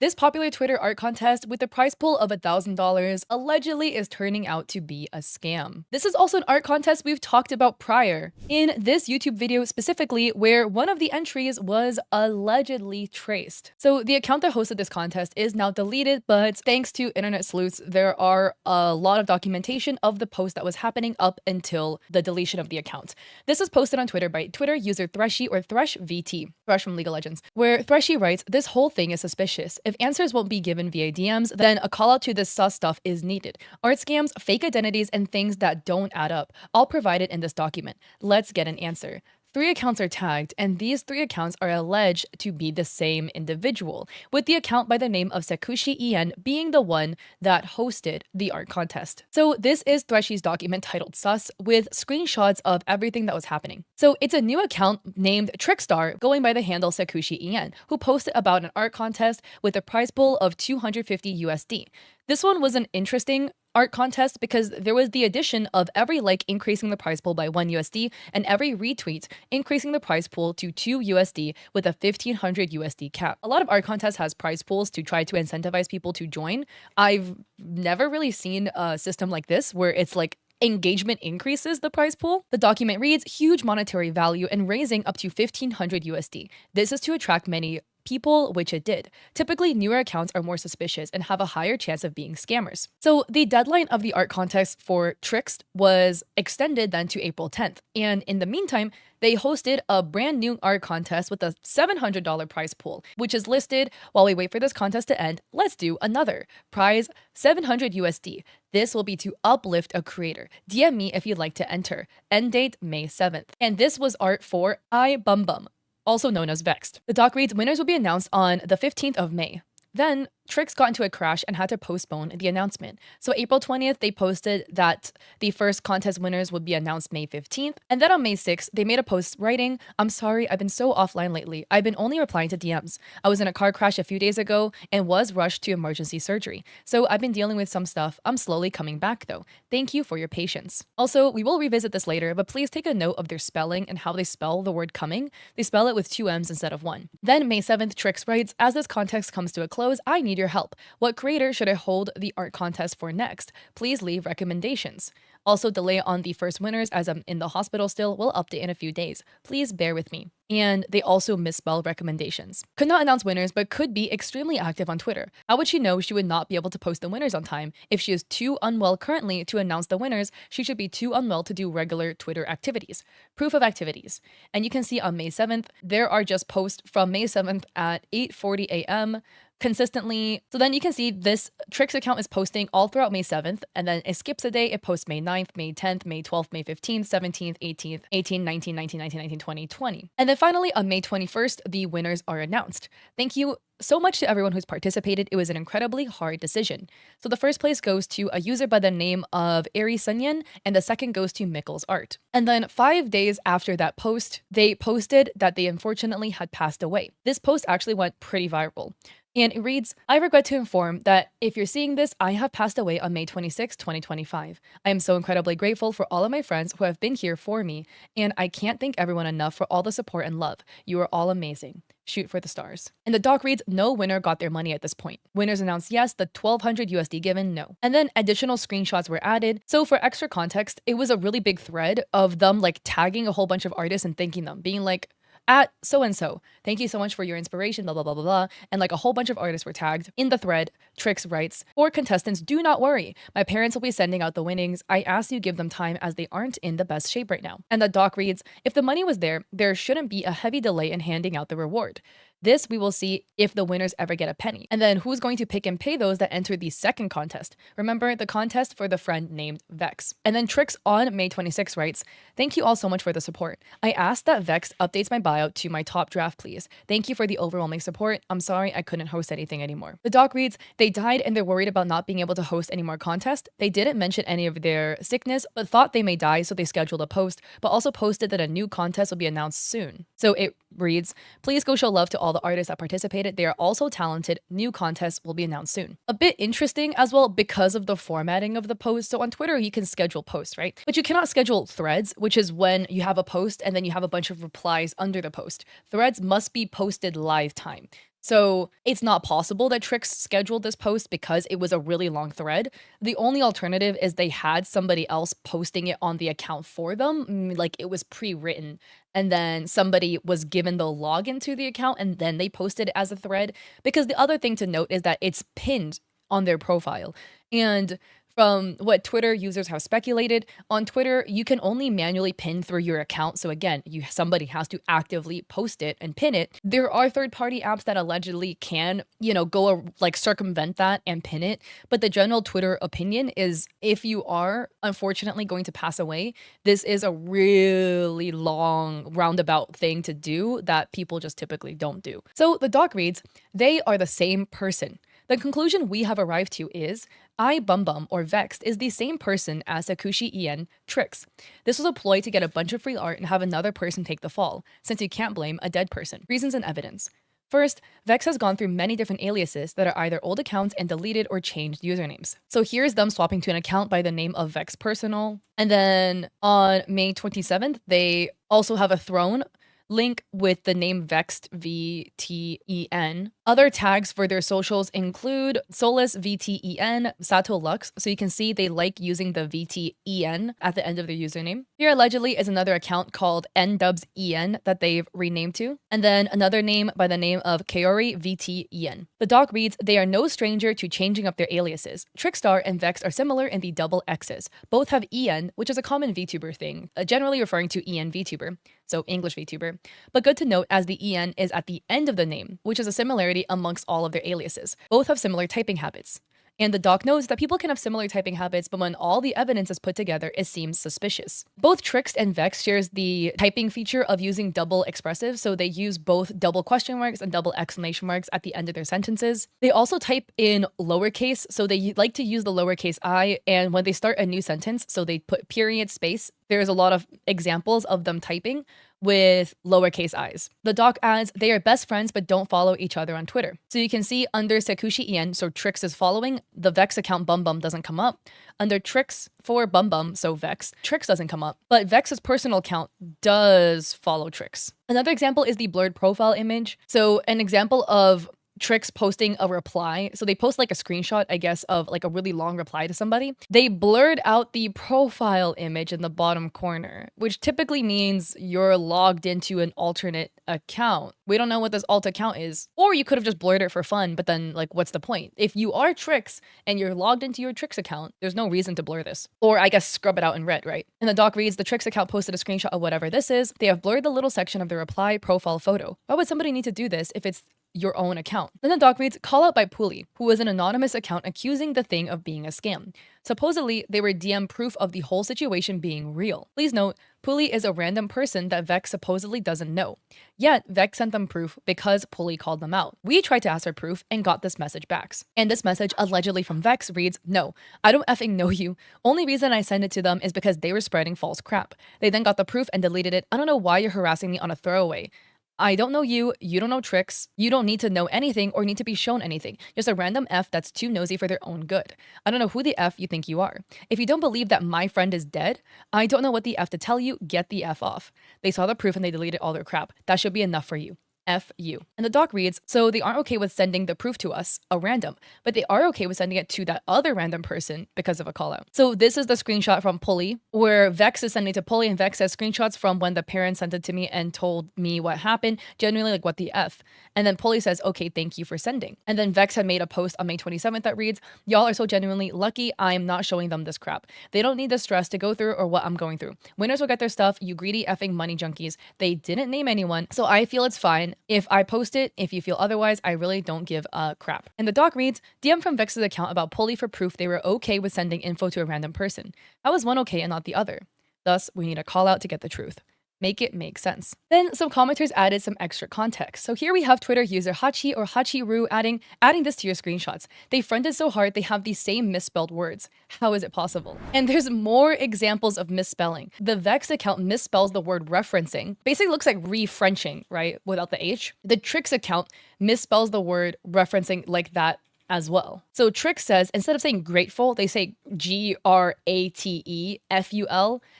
This popular Twitter art contest with a prize pool of $1,000 allegedly is turning out to be a scam. This is also an art contest we've talked about prior in this YouTube video specifically, where one of the entries was allegedly traced. So the account that hosted this contest is now deleted, but thanks to internet sleuths, there are a lot of documentation of the post that was happening up until the deletion of the account. This is posted on Twitter by Twitter user Threshy or ThreshVT, Thresh from League of Legends, where Threshy writes, "This whole thing is suspicious. If answers won't be given via DMs, then a call out to this sus stuff is needed. Art scams, fake identities, and things that don't add up, all provided in this document. Let's get an answer." 3 accounts are tagged, and these 3 accounts are alleged to be the same individual, with the account by the name of Sekushi En being the one that hosted the art contest. So this is Threshy's document titled Sus, with screenshots of everything that was happening. So it's a new account named Trickstar, going by the handle Sekushi En, who posted about an art contest with a prize pool of 250 USD. This one was an interesting art contest because there was the addition of every like increasing the prize pool by 1 USD and every retweet increasing the prize pool to 2 USD with a 1500 USD cap. A lot of art contests has prize pools to try to incentivize people to join. I've never really seen a system like this where it's like engagement increases the prize pool. The document reads, "Huge monetary value and raising up to 1500 USD. This is to attract many people," which it did. Typically, newer accounts are more suspicious and have a higher chance of being scammers. So the deadline of the art contest for Trixt was extended then to April 10th. And in the meantime, they hosted a brand new art contest with a $700 prize pool, which is listed. While we wait for this contest to end, let's do another. Prize 700 USD. This will be to uplift a creator. DM me if you'd like to enter. End date May 7th. And this was art for I Bum Bum, also known as Vexed. The doc reads, "Winners will be announced on the 15th of May. Then Trix got into a crash and had to postpone the announcement. So April 20th, they posted that the first contest winners would be announced May 15th. And then on May 6th, they made a post writing, 'I'm sorry, I've been so offline lately. I've been only replying to DMs. I was in a car crash a few days ago and was rushed to emergency surgery. So I've been dealing with some stuff. I'm slowly coming back though. Thank you for your patience.' Also, we will revisit this later, but please take a note of their spelling and how they spell the word coming. They spell it with 2 M's instead of 1. Then May 7th, Trix writes, 'As this contest comes to a close, I need your help. What creator should I hold the art contest for next? Please leave recommendations. Also, delay on the first winners as I'm in the hospital still. Will update in a few days. Please bear with me.' And they also misspell recommendations. Could not announce winners, but could be extremely active on Twitter. How would she know she would not be able to post the winners on time? If she is too unwell currently to announce the winners, she should be too unwell to do regular Twitter activities. Proof of activities. And you can see on May 7th, there are just posts from May 7th at 8:40 a.m. consistently. So then you can see this Trix account is posting all throughout May 7th, and then it skips a day. It posts May 9th, May 10th, May 12th, May 15th, 17th, 18th, 18, 19, 19, 19, 19, 20, 20. And then finally on May 21st, the winners are announced. Thank you so much to everyone who's participated. It was an incredibly hard decision. So the first place goes to a user by the name of Ari Sunyan, and the second goes to Mickles Art. And then 5 days after that post, they posted that they unfortunately had passed away. This post actually went pretty viral. And it reads, "I regret to inform that if you're seeing this, I have passed away on May 26, 2025. I am so incredibly grateful for all of my friends who have been here for me, and I can't thank everyone enough for all the support and love. You are all amazing. Shoot for the stars." And the doc reads, "No winner got their money at this point. Winners announced yes, the 1200 USD given no." And then additional screenshots were added. So for extra context, it was a really big thread of them like tagging a whole bunch of artists and thanking them, being like, "At so-and-so, thank you so much for your inspiration, blah, blah, blah, blah, blah." And like a whole bunch of artists were tagged. In the thread, Trix writes, "For contestants, do not worry. My parents will be sending out the winnings. I ask you give them time as they aren't in the best shape right now." And the doc reads, "If the money was there, there shouldn't be a heavy delay in handing out the reward. This we will see if the winners ever get a penny. And then who's going to pick and pay those that enter the second contest? Remember the contest for the friend named Vex." And then Trix on May 26 writes, "Thank you all so much for the support. I asked that Vex updates my bio to my top draft, please. Thank you for the overwhelming support. I'm sorry I couldn't host anything anymore." The doc reads, "They died and they're worried about not being able to host any more contests. They didn't mention any of their sickness, but thought they may die, so they scheduled a post, but also posted that a new contest will be announced soon." So it reads, "Please go show love to all the artists that participated. They are also talented. New contests will be announced soon." A bit interesting as well because of the formatting of the post. So on Twitter, you can schedule posts, right? But you cannot schedule threads, which is when you have a post and then you have a bunch of replies under the post. Threads must be posted live time. So it's not possible that Trix scheduled this post because it was a really long thread. The only alternative is they had somebody else posting it on the account for them, like it was pre-written, and then somebody was given the login to the account and then they posted it as a thread. Because the other thing to note is that it's pinned on their profile. And from what Twitter users have speculated, on Twitter, you can only manually pin through your account. So again, somebody has to actively post it and pin it. There are third-party apps that allegedly can, go like circumvent that and pin it. But the general Twitter opinion is if you are unfortunately going to pass away, this is a really long roundabout thing to do that people just typically don't do. So the doc reads, they are the same person. The conclusion we have arrived to is iBumbum or Vexed is the same person as Sakushi Ien Trix. This was a ploy to get a bunch of free art and have another person take the fall, since you can't blame a dead person. Reasons and evidence. First, Vex has gone through many different aliases that are either old accounts and deleted or changed usernames. So here's them swapping to an account by the name of Vex Personal. And then on May 27th, they also have a throne link with the name Vexed VTEN. Other tags for their socials include Solus VTEN, Sato Lux, so you can see they like using the VTEN at the end of their username. Here allegedly is another account called NDubsEN that they've renamed to, and then another name by the name of Kaori VTEN. The doc reads, they are no stranger to changing up their aliases. Trickstar and Vex are similar in the double X's. Both have EN, which is a common VTuber thing, generally referring to EN VTuber, so English VTuber. But good to note as the EN is at the end of the name, which is a similarity amongst all of their aliases. Both have similar typing habits. And the doc knows that people can have similar typing habits, but when all the evidence is put together, it seems suspicious. Both Trix and Vex shares the typing feature of using double expressives, so they use both double question marks and double exclamation marks at the end of their sentences. They also type in lowercase, so they like to use the lowercase I, and when they start a new sentence, so they put period space. There's a lot of examples of them typing with lowercase i's. The doc adds, they are best friends but don't follow each other on Twitter. So you can see under Sakushi Ien, so Trix is following, the Vex account BumBum doesn't come up. Under Trix for BumBum, so Vex, Trix doesn't come up, but Vex's personal account does follow Trix. Another example is the blurred profile image. So an example of Trix posting a reply. So they post like a screenshot, I guess, of like a really long reply to somebody. They blurred out the profile image in the bottom corner, which typically means you're logged into an alternate account. We don't know what this alt account is. Or you could have just blurred it for fun, but then like, what's the point? If you are Trix and you're logged into your Trix account, there's no reason to blur this. Or I guess scrub it out in red, right? And the doc reads, the Trix account posted a screenshot of whatever this is. They have blurred the little section of the reply profile photo. Why would somebody need to do this if it's your own account? Then the doc reads, call out by Puli, who was an anonymous account accusing the thing of being a scam. Supposedly, they were DM proof of the whole situation being real. Please note, Puli is a random person that Vex supposedly doesn't know. Yet, Vex sent them proof because Puli called them out. We tried to ask for proof and got this message back. And this message, allegedly from Vex, reads, no, I don't effing know you. Only reason I sent it to them is because they were spreading false crap. They then got the proof and deleted it. I don't know why you're harassing me on a throwaway. I don't know you don't know Trix, you don't need to know anything or need to be shown anything. Just a random F that's too nosy for their own good. I don't know who the F you think you are. If you don't believe that my friend is dead, I don't know what the F to tell you, get the F off. They saw the proof and they deleted all their crap. That should be enough for you. F you. And the doc reads, so they aren't okay with sending the proof to us, a random, but they are okay with sending it to that other random person because of a call out. So this is the screenshot from Puli, where Vex is sending to Puli, and Vex says screenshots from when the parents sent it to me and told me what happened, genuinely like what the F. And then Puli says, okay, thank you for sending. And then Vex had made a post on May 27th that reads, y'all are so genuinely lucky I am not showing them this crap. They don't need the stress to go through or what I'm going through. Winners will get their stuff, you greedy effing money junkies. They didn't name anyone, so I feel it's fine if I post it. If you feel otherwise, I really don't give a crap. And the doc reads, DM from Vex's account about Puli for proof they were okay with sending info to a random person. How is one okay and not the other? Thus, we need a call out to get the truth. Make it make sense. Then some commenters added some extra context. So here we have Twitter user Hachi or Hachiru adding this to your screenshots. They fronted so hard they have the same misspelled words. How is it possible? And there's more examples of misspelling. The Vex account misspells the word referencing. Basically looks like re-Frenching, right? Without the H. The Trix account misspells the word referencing like that as well. So Trix says, instead of saying grateful, they say GRATEFUL.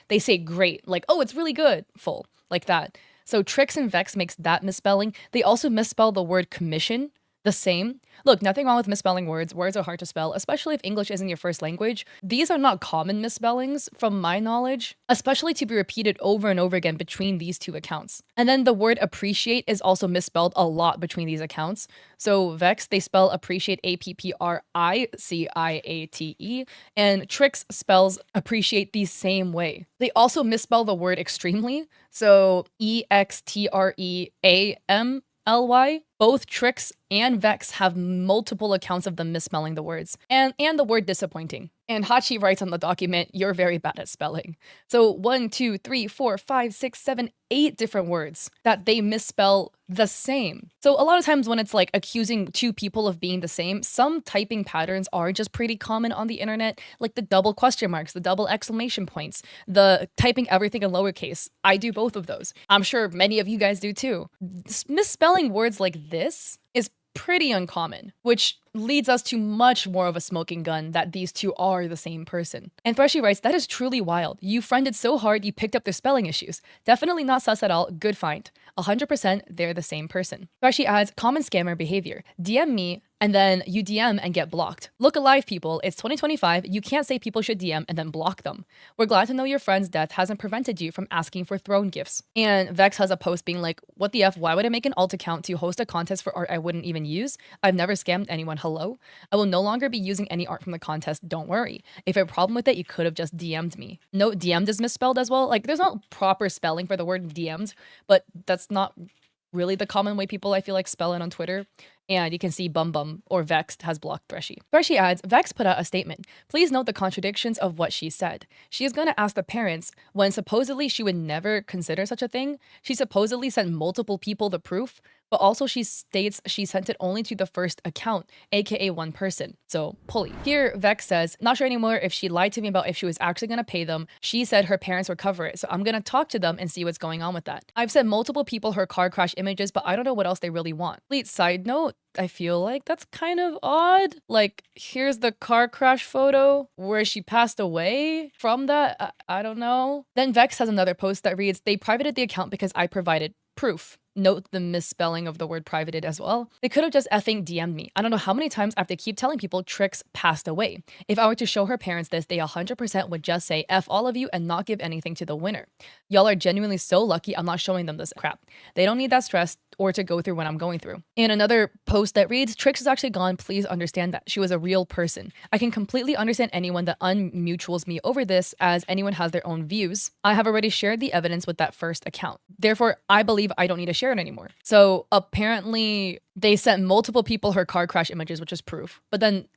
They say great, like, oh, it's really good, full, like that. So Trix and Vex makes that misspelling. They also misspell the word commission, The same. Look, nothing wrong with misspelling words. Words are hard to spell, especially if English isn't your first language. These are not common misspellings from my knowledge, especially to be repeated over and over again between these two accounts. And then the word appreciate is also misspelled a lot between these accounts. So Vex, they spell appreciate APPRICIATE, and Trix spells appreciate the same way. They also misspell the word extremely, so EXTREAMLY. Both Trix and Vex have multiple accounts of them misspelling the words, and the word disappointing. And Hachi writes on the document, "You're very bad at spelling." So 1, 2, 3, 4, 5, 6, 7, 8 different words that they misspell the same. So a lot of times when it's like accusing two people of being the same, some typing patterns are just pretty common on the internet, like the double question marks, the double exclamation points, the typing everything in lowercase. I do both of those. I'm sure many of you guys do too. Misspelling words like this is pretty uncommon, which leads us to much more of a smoking gun that these two are the same person. And Freshie writes, "That is truly wild. You friended so hard you picked up their spelling issues. Definitely not sus at all. Good find. 100% they're the same person." Freshie adds, "Common scammer behavior. DM me and then you DM and get blocked. Look alive, people. It's 2025. You can't say people should DM and then block them. We're glad to know your friend's death hasn't prevented you from asking for throne gifts." And Vex has a post being like, "What the F? Why would I make an alt account to host a contest for art I wouldn't even use? I've never scammed anyone. Hello? I will no longer be using any art from the contest. Don't worry. If you have a problem with it, you could have just DM'd me." Note, DM'd is misspelled as well. Like, there's not proper spelling for the word DM'd, but that's not really the common way people, I feel like, spell it on Twitter. And you can see Bum Bum or Vexed has blocked Freshie. Freshie adds, "Vex put out a statement. Please note the contradictions of what she said. She is going to ask the parents when supposedly she would never consider such a thing. She supposedly sent multiple people the proof, but also she states she sent it only to the first account, aka one person. So, pulley." Here, Vex says, "Not sure anymore if she lied to me about if she was actually going to pay them. She said her parents would cover it, so I'm going to talk to them and see what's going on with that. I've sent multiple people her car crash images, but I don't know what else they really want." Complete side note, I feel like that's kind of odd. Like, here's the car crash photo where she passed away from that. I don't know. Then Vex has another post that reads, "They privated the account because I provided proof." Note the misspelling of the word privated as well. "They could have just effing DM'd me. I don't know how many times I have to keep telling people Trix passed away. If I were to show her parents this, they 100% would just say F all of you and not give anything to the winner. Y'all are genuinely so lucky I'm not showing them this crap. They don't need that stress or to go through what I'm going through." And another post that reads, "Trix is actually gone. Please understand that. She was a real person. I can completely understand anyone that unmutuals me over this, as anyone has their own views. I have already shared the evidence with that first account. Therefore, I believe I don't need to share it anymore." So apparently they sent multiple people her car crash images, which is proof. But then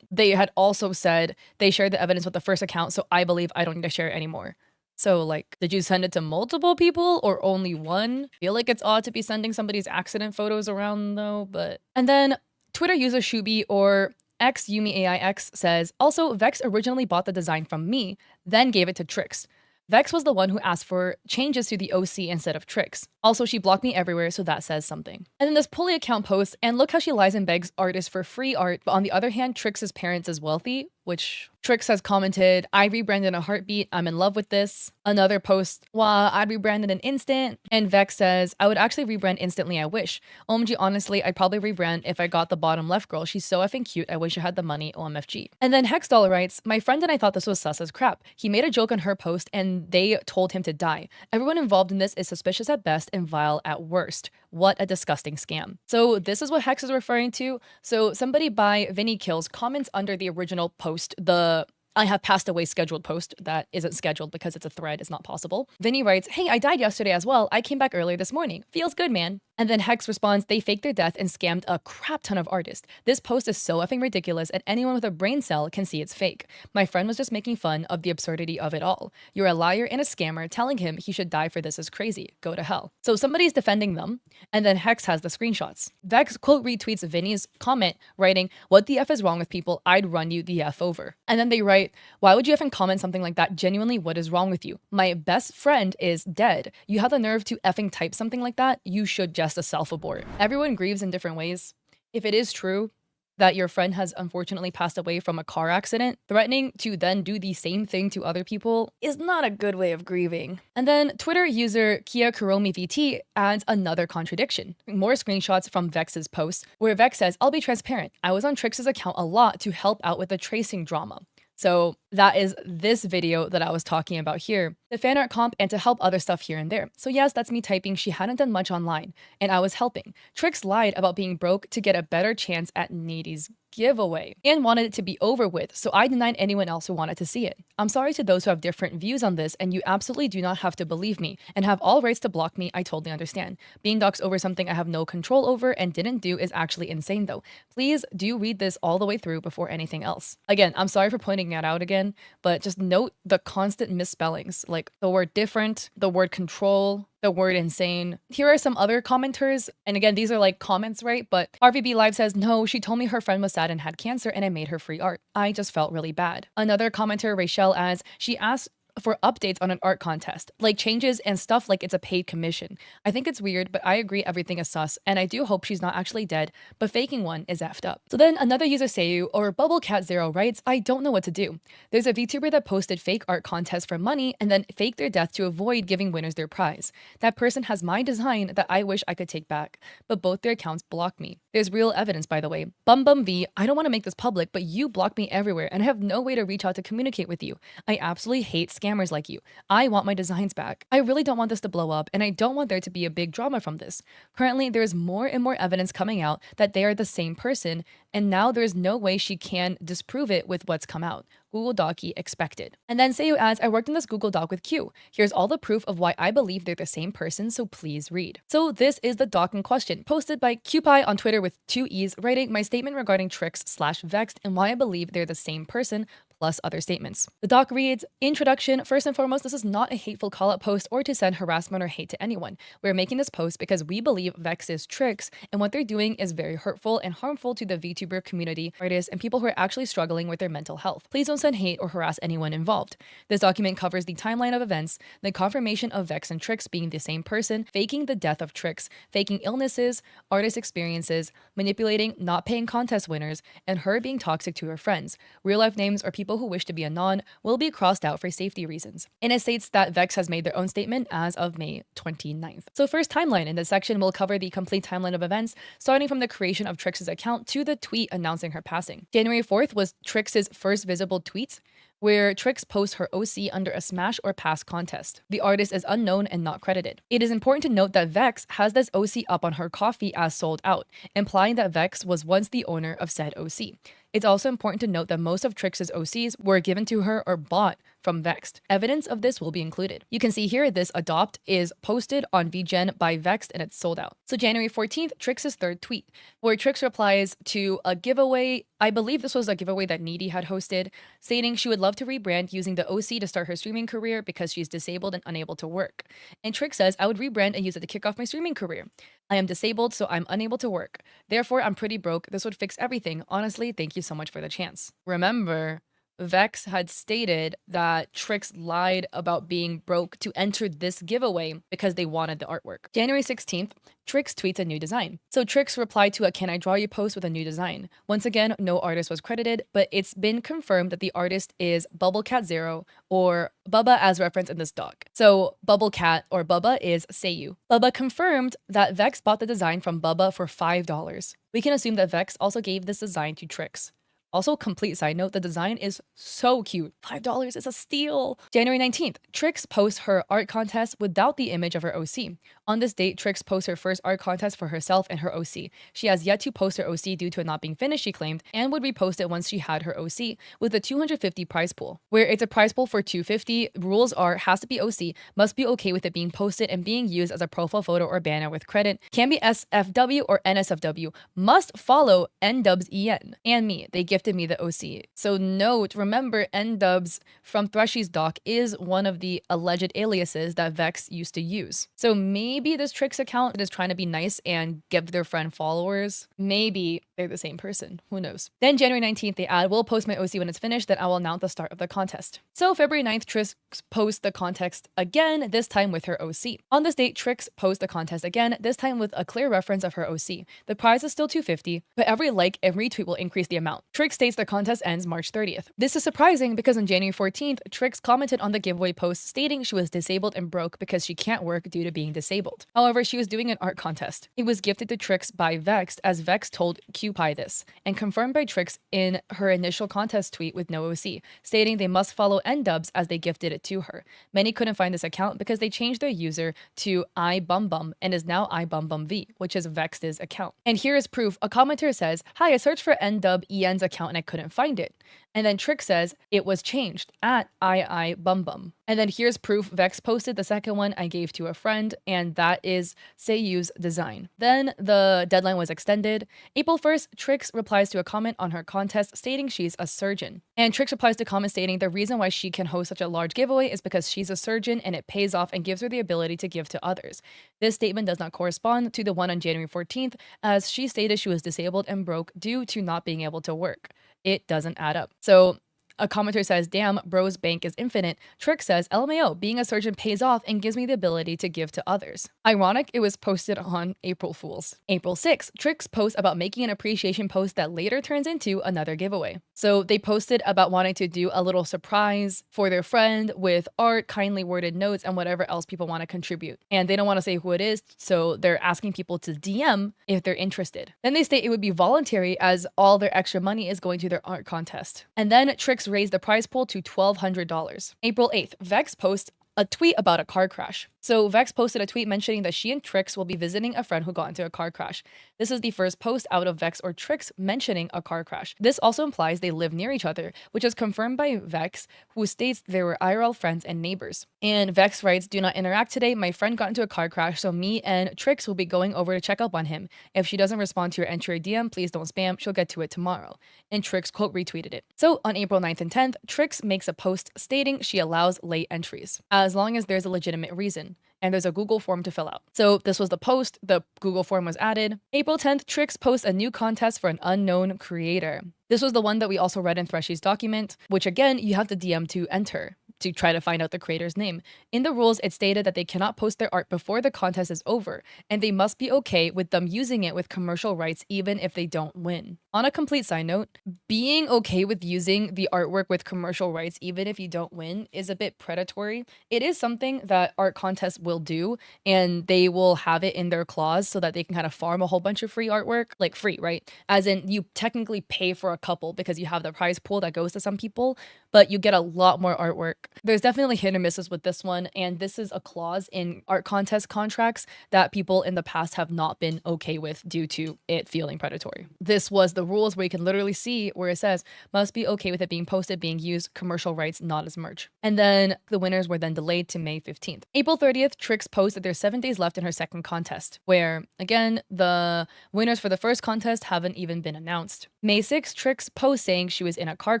they had also said they shared the evidence with the first account, so I believe I don't need to share it anymore. So, like, did you send it to multiple people or only one? I feel like it's odd to be sending somebody's accident photos around, though, but... And then Twitter user Shubi or XYumiAIX says, "Also, Vex originally bought the design from me, then gave it to Trix. Vex was the one who asked for changes to the OC instead of Trix. Also, she blocked me everywhere, so that says something." And then this Pulley account posts, "And look how she lies and begs artists for free art, but on the other hand, Trix's parents is wealthy," which Trix has commented, "I rebrand in a heartbeat. I'm in love with this." Another post, "Wow, I'd rebrand in an instant." And Vex says, "I would actually rebrand instantly, I wish. OMG, honestly, I'd probably rebrand if I got the bottom left girl. She's so effing cute. I wish I had the money, OMFG." And then Hexdoll writes, "My friend and I thought this was sus as crap. He made a joke on her post and they told him to die. Everyone involved in this is suspicious at best and vile at worst. What a disgusting scam." So this is what Hex is referring to. So somebody by Vinny Kills comments under the original post, the "I have passed away" scheduled post that isn't scheduled because it's a thread, it's not possible. Vinny writes, "Hey, I died yesterday as well. I came back earlier this morning. Feels good, man." And then Hex responds, "They faked their death and scammed a crap ton of artists. This post is so effing ridiculous and anyone with a brain cell can see it's fake. My friend was just making fun of the absurdity of it all. You're a liar and a scammer. Telling him he should die for this is crazy. Go to hell." So somebody's defending them, and then Hex has the screenshots. Vex quote retweets Vinny's comment, writing, "What the F is wrong with people? I'd run you the F over." And then they write, "Why would you effing comment something like that? Genuinely, what is wrong with you? My best friend is dead. You have the nerve to effing type something like that? You should just a self-abort." Everyone grieves in different ways. If it is true that your friend has unfortunately passed away from a car accident, threatening to then do the same thing to other people is not a good way of grieving. And then Twitter user Kia Kuromi VT adds another contradiction. More screenshots from Vex's post, where Vex says, "I'll be transparent. I was on Trix's account a lot to help out with the tracing drama." So that is this video that I was talking about here, the fan art comp, and to help other stuff here and there. So yes, that's me typing she hadn't done much online, and I was helping. Trix lied about being broke to get a better chance at Needy's giveaway and wanted it to be over with, so I denied anyone else who wanted to see it. I'm sorry to those who have different views on this, and you absolutely do not have to believe me and have all rights to block me. I totally understand. Being doxxed over something I have no control over and didn't do is actually insane though. Please do read this all the way through before anything else. Again, I'm sorry for pointing it out again, but just note the constant misspellings, like the word different, the word control, the word insane. Here are some other commenters, and again, these are like comments, right? But RVB Live says, "No, she told me her friend was sad and had cancer and I made her free art. I just felt really bad." Another commenter, Rachel, adds, "She asked for updates on an art contest, like changes and stuff like it's a paid commission. I think it's weird, but I agree everything is sus, and I do hope she's not actually dead, but faking one is effed up." So then another user, Seiyu, or BubbleCat0, writes, "I don't know what to do. There's a VTuber that posted fake art contests for money and then faked their death to avoid giving winners their prize. That person has my design that I wish I could take back, but both their accounts blocked me. There's real evidence, by the way. BumBumV, I don't want to make this public, but you block me everywhere and I have no way to reach out to communicate with you. I absolutely hate scammers like you. I want my designs back. I really don't want this to blow up, and I don't want there to be a big drama from this. Currently, there's more and more evidence coming out that they are the same person, and now there's no way she can disprove it with what's come out. Google Docy expected." And then Seiyu adds, "I worked in this Google Doc with Q. Here's all the proof of why I believe they're the same person, so please read." So this is the doc in question, posted by QPie on Twitter with 2 E's, writing my statement regarding Trix/Vexed and why I believe they're the same person, plus other statements. The doc reads, "Introduction. First and foremost, this is not a hateful call-out post or to send harassment or hate to anyone. We're making this post because we believe Vex is Trix, and what they're doing is very hurtful and harmful to the VTuber community, artists, and people who are actually struggling with their mental health. Please don't send hate or harass anyone involved. This document covers the timeline of events, the confirmation of Vex and Trix being the same person, faking the death of Trix, faking illnesses, artist experiences, manipulating, not paying contest winners, and her being toxic to her friends. Real-life names or people who wish to be anon will be crossed out for safety reasons." And it states that Vex has made their own statement as of May 29th. So first, timeline. In this section, we'll cover the complete timeline of events, starting from the creation of Trix's account to the tweet announcing her passing. January 4th was Trix's first visible tweets, where Trix posts her OC under a smash or pass contest. The artist is unknown and not credited. It is important to note that Vex has this OC up on her coffee as sold out, implying that Vex was once the owner of said OC. It's also important to note that most of Trix's OCs were given to her or bought from Vexed. Evidence of this will be included. You can see here this adopt is posted on VGen by Vexed and it's sold out. So January 14th, Trix's third tweet, where Trix replies to a giveaway. I believe this was a giveaway that Needy had hosted, stating she would love to rebrand using the OC to start her streaming career because she's disabled and unable to work. And Trix says, "I would rebrand and use it to kick off my streaming career. I am disabled, so I'm unable to work. Therefore, I'm pretty broke. This would fix everything. Honestly, thank you so much for the chance." Remember, Vex had stated that Trix lied about being broke to enter this giveaway because they wanted the artwork. January 16th, Trix tweets a new design. So Trix replied to a "Can I draw you" post with a new design. Once again, no artist was credited, but it's been confirmed that the artist is BubbleCat0, or Bubba as referenced in this doc. So BubbleCat, or Bubba, is Seiyu. Bubba confirmed that Vex bought the design from Bubba for $5. We can assume that Vex also gave this design to Trix. Also, complete side note, the design is so cute. $5 is a steal. January 19th, Trix posts her art contest without the image of her OC. On this date, Trix posts her first art contest for herself and her OC. She has yet to post her OC due to it not being finished, she claimed, and would repost it once she had her OC with a $250 prize pool. Where it's a prize pool for $250, rules are has to be OC, must be okay with it being posted and being used as a profile photo or banner with credit, can be SFW or NSFW, must follow NDubsEN and me. They gifted me the OC. So note, remember, NDubs from Thrushy's doc is one of the alleged aliases that Vex used to use. So maybe this Trix account is trying to be nice and give their friend followers. Maybe they're the same person. Who knows? Then January 19th, they add, "We'll post my OC when it's finished, then I will announce the start of the contest." So February 9th, Trix posts the contest again, this time with her OC. On this date, Trix posts the contest again, this time with a clear reference of her OC. The prize is still $250, but every like and retweet will increase the amount. Trix states the contest ends March 30th. This is surprising because on January 14th, Trix commented on the giveaway post stating she was disabled and broke because she can't work due to being disabled. However, she was doing an art contest. It was gifted to Trix by Vexed, as Vex told QPie this, and confirmed by Trix in her initial contest tweet with no OC, stating they must follow ndubs as they gifted it to her. Many couldn't find this account because they changed their user to iBumbum and is now iBumbumV, which is Vexed's account. And here is proof. A commenter says, "Hi, I searched for ndub EN's account and I couldn't find it." And then Trix says it was changed at iBumbum. And then here's proof. Vex posted the second one I gave to a friend, and that is Seiyu's design. Then the deadline was extended. April 1st, Trix replies to a comment on her contest stating she's a surgeon. And Trix replies to comment stating the reason why she can host such a large giveaway is because she's a surgeon and it pays off and gives her the ability to give to others. This statement does not correspond to the one on January 14th, as she stated she was disabled and broke due to not being able to work. It doesn't add up. So a commenter says, "Damn, bro's bank is infinite." Trix says, "LMAO, being a surgeon pays off and gives me the ability to give to others." Ironic, it was posted on April Fool's. April 6th, Trix posts about making an appreciation post that later turns into another giveaway. So they posted about wanting to do a little surprise for their friend with art, kindly worded notes, and whatever else people want to contribute. And they don't want to say who it is, so they're asking people to DM if they're interested. Then they state it would be voluntary as all their extra money is going to their art contest. And then Trix raised the prize pool to $1,200. April 8th, Vex posts a tweet about a car crash. So Vex posted a tweet mentioning that she and Trix will be visiting a friend who got into a car crash. This is the first post out of Vex or Trix mentioning a car crash. This also implies they live near each other, which is confirmed by Vex, who states they were IRL friends and neighbors. And Vex writes, "Do not interact today. My friend got into a car crash, so me and Trix will be going over to check up on him. If she doesn't respond to your entry or DM, please don't spam. She'll get to it tomorrow." And Trix quote retweeted it. So on April 9th and 10th, Trix makes a post stating she allows late entries, as long as there's a legitimate reason. And there's a Google form to fill out. So this was the post. The Google form was added. April 10th, Trix posts a new contest for an unknown creator. This was the one that we also read in Threshy's document, which again, you have to DM to enter to try to find out the creator's name. In the rules, it stated that they cannot post their art before the contest is over, and they must be okay with them using it with commercial rights even if they don't win. On a complete side note, being okay with using the artwork with commercial rights even if you don't win is a bit predatory. It is something that art contests will do, and they will have it in their clause so that they can kind of farm a whole bunch of free artwork, like free, right? As in, you technically pay for a couple because you have the prize pool that goes to some people, but you get a lot more artwork. There's definitely hit and misses with this one, and this is a clause in art contest contracts that people in the past have not been okay with due to it feeling predatory. This was the rules where you can literally see where it says must be okay with it being posted, being used, commercial rights, not as merch. And then the winners were then delayed to May 15th. April 30th, Trix posted that there's 7 days left in her second contest, where again, the winners for the first contest haven't even been announced. May 6th, Trix posts saying she was in a car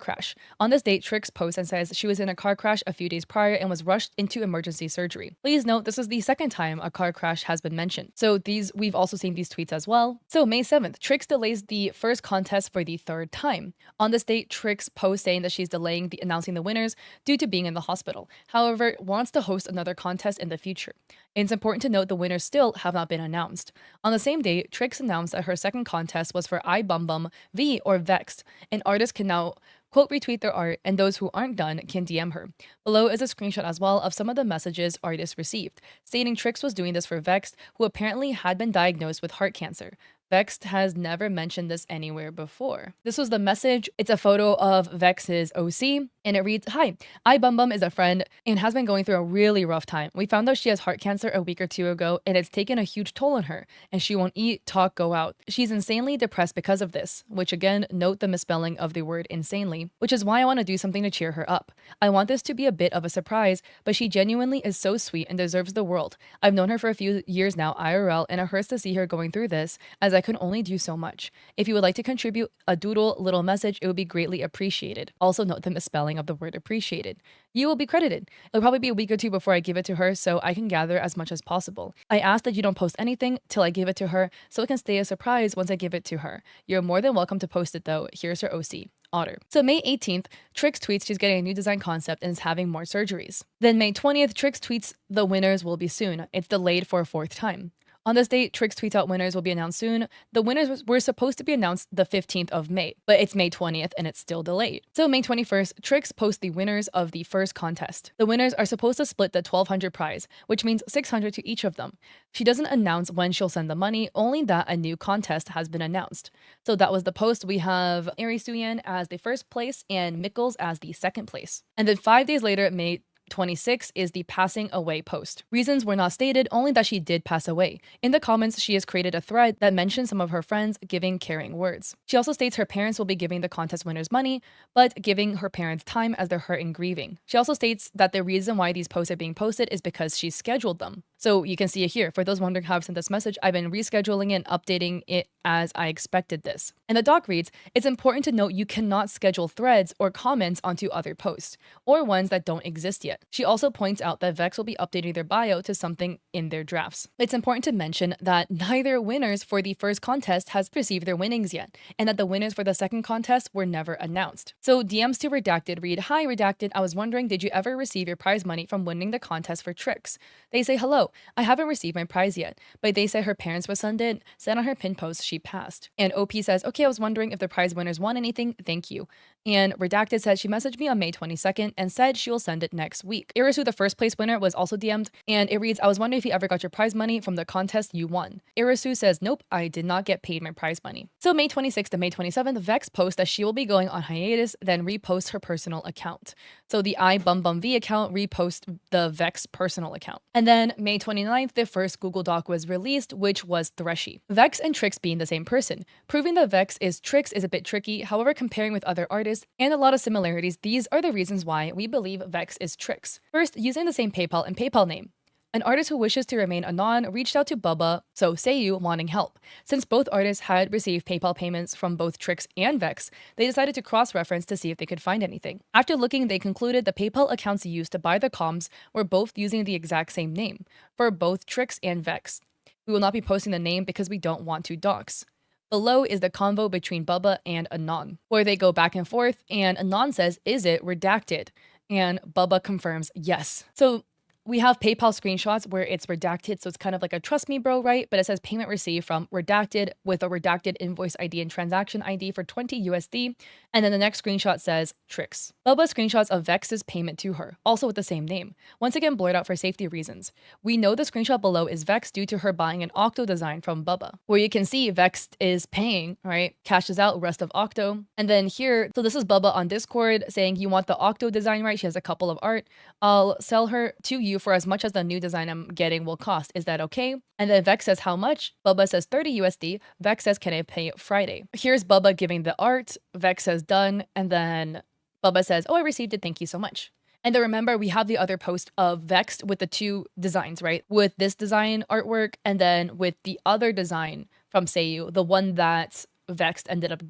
crash. On this date, Trix posts and says she was in a car crash a few days prior and was rushed into emergency surgery. Please note, this is the second time a car crash has been mentioned. So we've also seen these tweets as well. So May 7th, Trix delays the first contest for the third time. On this date, Trix posts saying that she's delaying announcing the winners due to being in the hospital. However, wants to host another contest in the future. It's important to note the winners still have not been announced. On the same day, Trix announced that her second contest was for iBumbum V or Vexed. An artist can now quote retweet their art, and those who aren't done can DM her. Below is a screenshot as well of some of the messages artists received, stating Trix was doing this for Vexed, who apparently had been diagnosed with heart cancer. Vexed has never mentioned this anywhere before. This was the message. It's a photo of Vex's OC, and it reads, "Hi, iBumbum is a friend and has been going through a really rough time. We found out she has heart cancer a week or two ago, and it's taken a huge toll on her, and she won't eat, talk, go out. She's insanely depressed because of this," which again, note the misspelling of the word insanely, which is why I want to do something to cheer her up. "I want this to be a bit of a surprise, but she genuinely is so sweet and deserves the world. I've known her for a few years now IRL, and it hurts to see her going through this, as I I can only do so much. If you would like to contribute a doodle little message, it would be greatly appreciated. Also note the misspelling of the word appreciated. You will be credited. It'll probably be a week or two before I give it to her, so I can gather as much as possible. I ask that you don't post anything till I give it to her, so it can stay a surprise once I give it to her. You're more than welcome to post it though. Here's her OC. Otter. So May 18th, Trix tweets she's getting a new design concept and is having more surgeries. Then May 20th, Trix tweets the winners will be soon. It's delayed for a fourth time. On this date, Trix tweets out winners will be announced soon. The winners were supposed to be announced the 15th of May, but it's May 20th and it's still delayed. So May 21st, Trix posts the winners of the first contest. The winners are supposed to split the 1,200 prize, which means 600 to each of them. She doesn't announce when she'll send the money, only that a new contest has been announced. So that was the post. We have Ari Suyen as the first place and Mikkels as the second place. And then 5 days later, May 26 is the passing away post. Reasons were not stated, only that she did pass away. In the comments, she has created a thread that mentions some of her friends giving caring words. She also states her parents will be giving the contest winners money, but giving her parents time as they're hurt and grieving. She also states that the reason why these posts are being posted is because she scheduled them. So you can see it here. For those wondering how I've sent this message, I've been rescheduling and updating it as I expected this. And the doc reads, it's important to note you cannot schedule threads or comments onto other posts, or ones that don't exist yet. She also points out that Vex will be updating their bio to something in their drafts. It's important to mention that neither winners for the first contest has received their winnings yet, and that the winners for the second contest were never announced. So DMs to Redacted read, hi Redacted, I was wondering, did you ever receive your prize money from winning the contest for Trix? They say, hello, I haven't received my prize yet, but they say her parents will send it, said on her pin post she passed. And OP says, okay, I was wondering if the prize winners won anything, thank you. And Redacted said she messaged me on May 22nd and said she will send it next week. Irisu, the first place winner, was also DM'd, and it reads, I was wondering if you ever got your prize money from the contest you won. Irisu says, nope, I did not get paid my prize money. So May 26th to May 27th, Vex posts that she will be going on hiatus, then reposts her personal account. So the iBumBumV account reposts the Vex personal account. And then May 29th, the first Google Doc was released, which was Threshy. Vex and Trix being the same person. Proving that Vex is Trix is a bit tricky, however, comparing with other artists and a lot of similarities, these are the reasons why we believe Vex is Trix. First, using the same PayPal and PayPal name. An artist who wishes to remain anon reached out to Bubba, so Seiyu, wanting help. Since both artists had received PayPal payments from both Trix and Vex, they decided to cross-reference to see if they could find anything. After looking, they concluded the PayPal accounts used to buy the comms were both using the exact same name, for both Trix and Vex. We will not be posting the name because we don't want to dox. Below is the convo between Bubba and Anon, where they go back and forth, and Anon says, is it redacted? And Bubba confirms, yes. So we have PayPal screenshots where it's redacted, so it's kind of like a trust me bro, right? But it says payment received from redacted with a redacted invoice ID and transaction ID for 20 USD. And then the next screenshot says Trix. Bubba screenshots of Vex's payment to her, also with the same name. Once again, blurred out for safety reasons. We know the screenshot below is Vex due to her buying an Octo design from Bubba, where you can see Vex is paying, right? Cashes out rest of Octo. And then here, so this is Bubba on Discord saying, you want the Octo design, right? She has a couple of art. I'll sell her to you for as much as the new design I'm getting will cost. Is that okay? And then Vex says how much? Bubba says 30 USD. Vex says, can I pay Friday? Here's Bubba giving the art. Vex says done. And then Bubba says, oh, I received it. Thank you so much. And then remember, we have the other post of Vex with the two designs, right? With this design artwork and then with the other design from Seiyu, the one that Vex ended up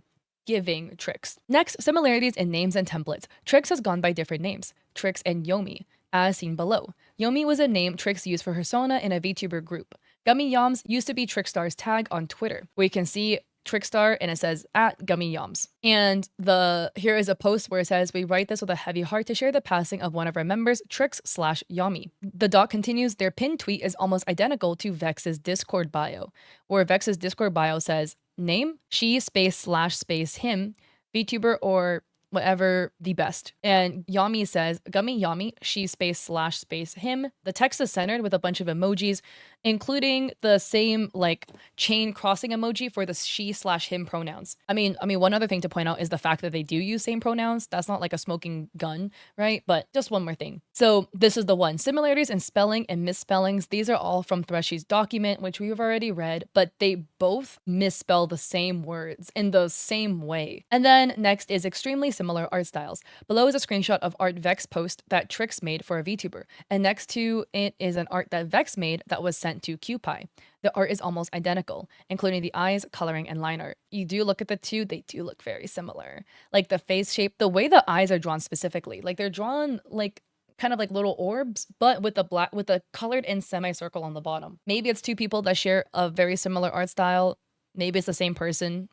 giving Trix. Next, similarities in names and templates. Trix has gone by different names, Trix and Yomi, as seen below. Yomi was a name Trix used for her Sona in a VTuber group. Gummy Yams used to be Trickstar's tag on Twitter, where you can see Trickstar and it says at Gummy Yams. And here is a post where it says, we write this with a heavy heart to share the passing of one of our members, Trix/Yami. The doc continues, their pinned tweet is almost identical to Vex's Discord bio, where Vex's Discord bio says, name, she space/ him, VTuber or whatever the best. And Yami says, Gummy Yami, she space/ him. The text is centered with a bunch of emojis, including the same like chain crossing emoji for the she/him pronouns. I mean, one other thing to point out is the fact that they do use same pronouns. That's not like a smoking gun, right? But just one more thing. So this is the one. Similarities in spelling and misspellings. These are all from Threshy's document, which we've already read, but they both misspell the same words in the same way. And then next is extremely similar art styles. Below is a screenshot of art Vex post that Trix made for a VTuber. And next to it is an art that Vex made that was sent sent to QPie. The art is almost identical, including the eyes, coloring, and line art. You do look at the two, they do look very similar. Like the face shape, the way the eyes are drawn specifically, like they're drawn like kind of like little orbs, but with a colored in semicircle on the bottom. Maybe it's two people that share a very similar art style. Maybe it's the same person.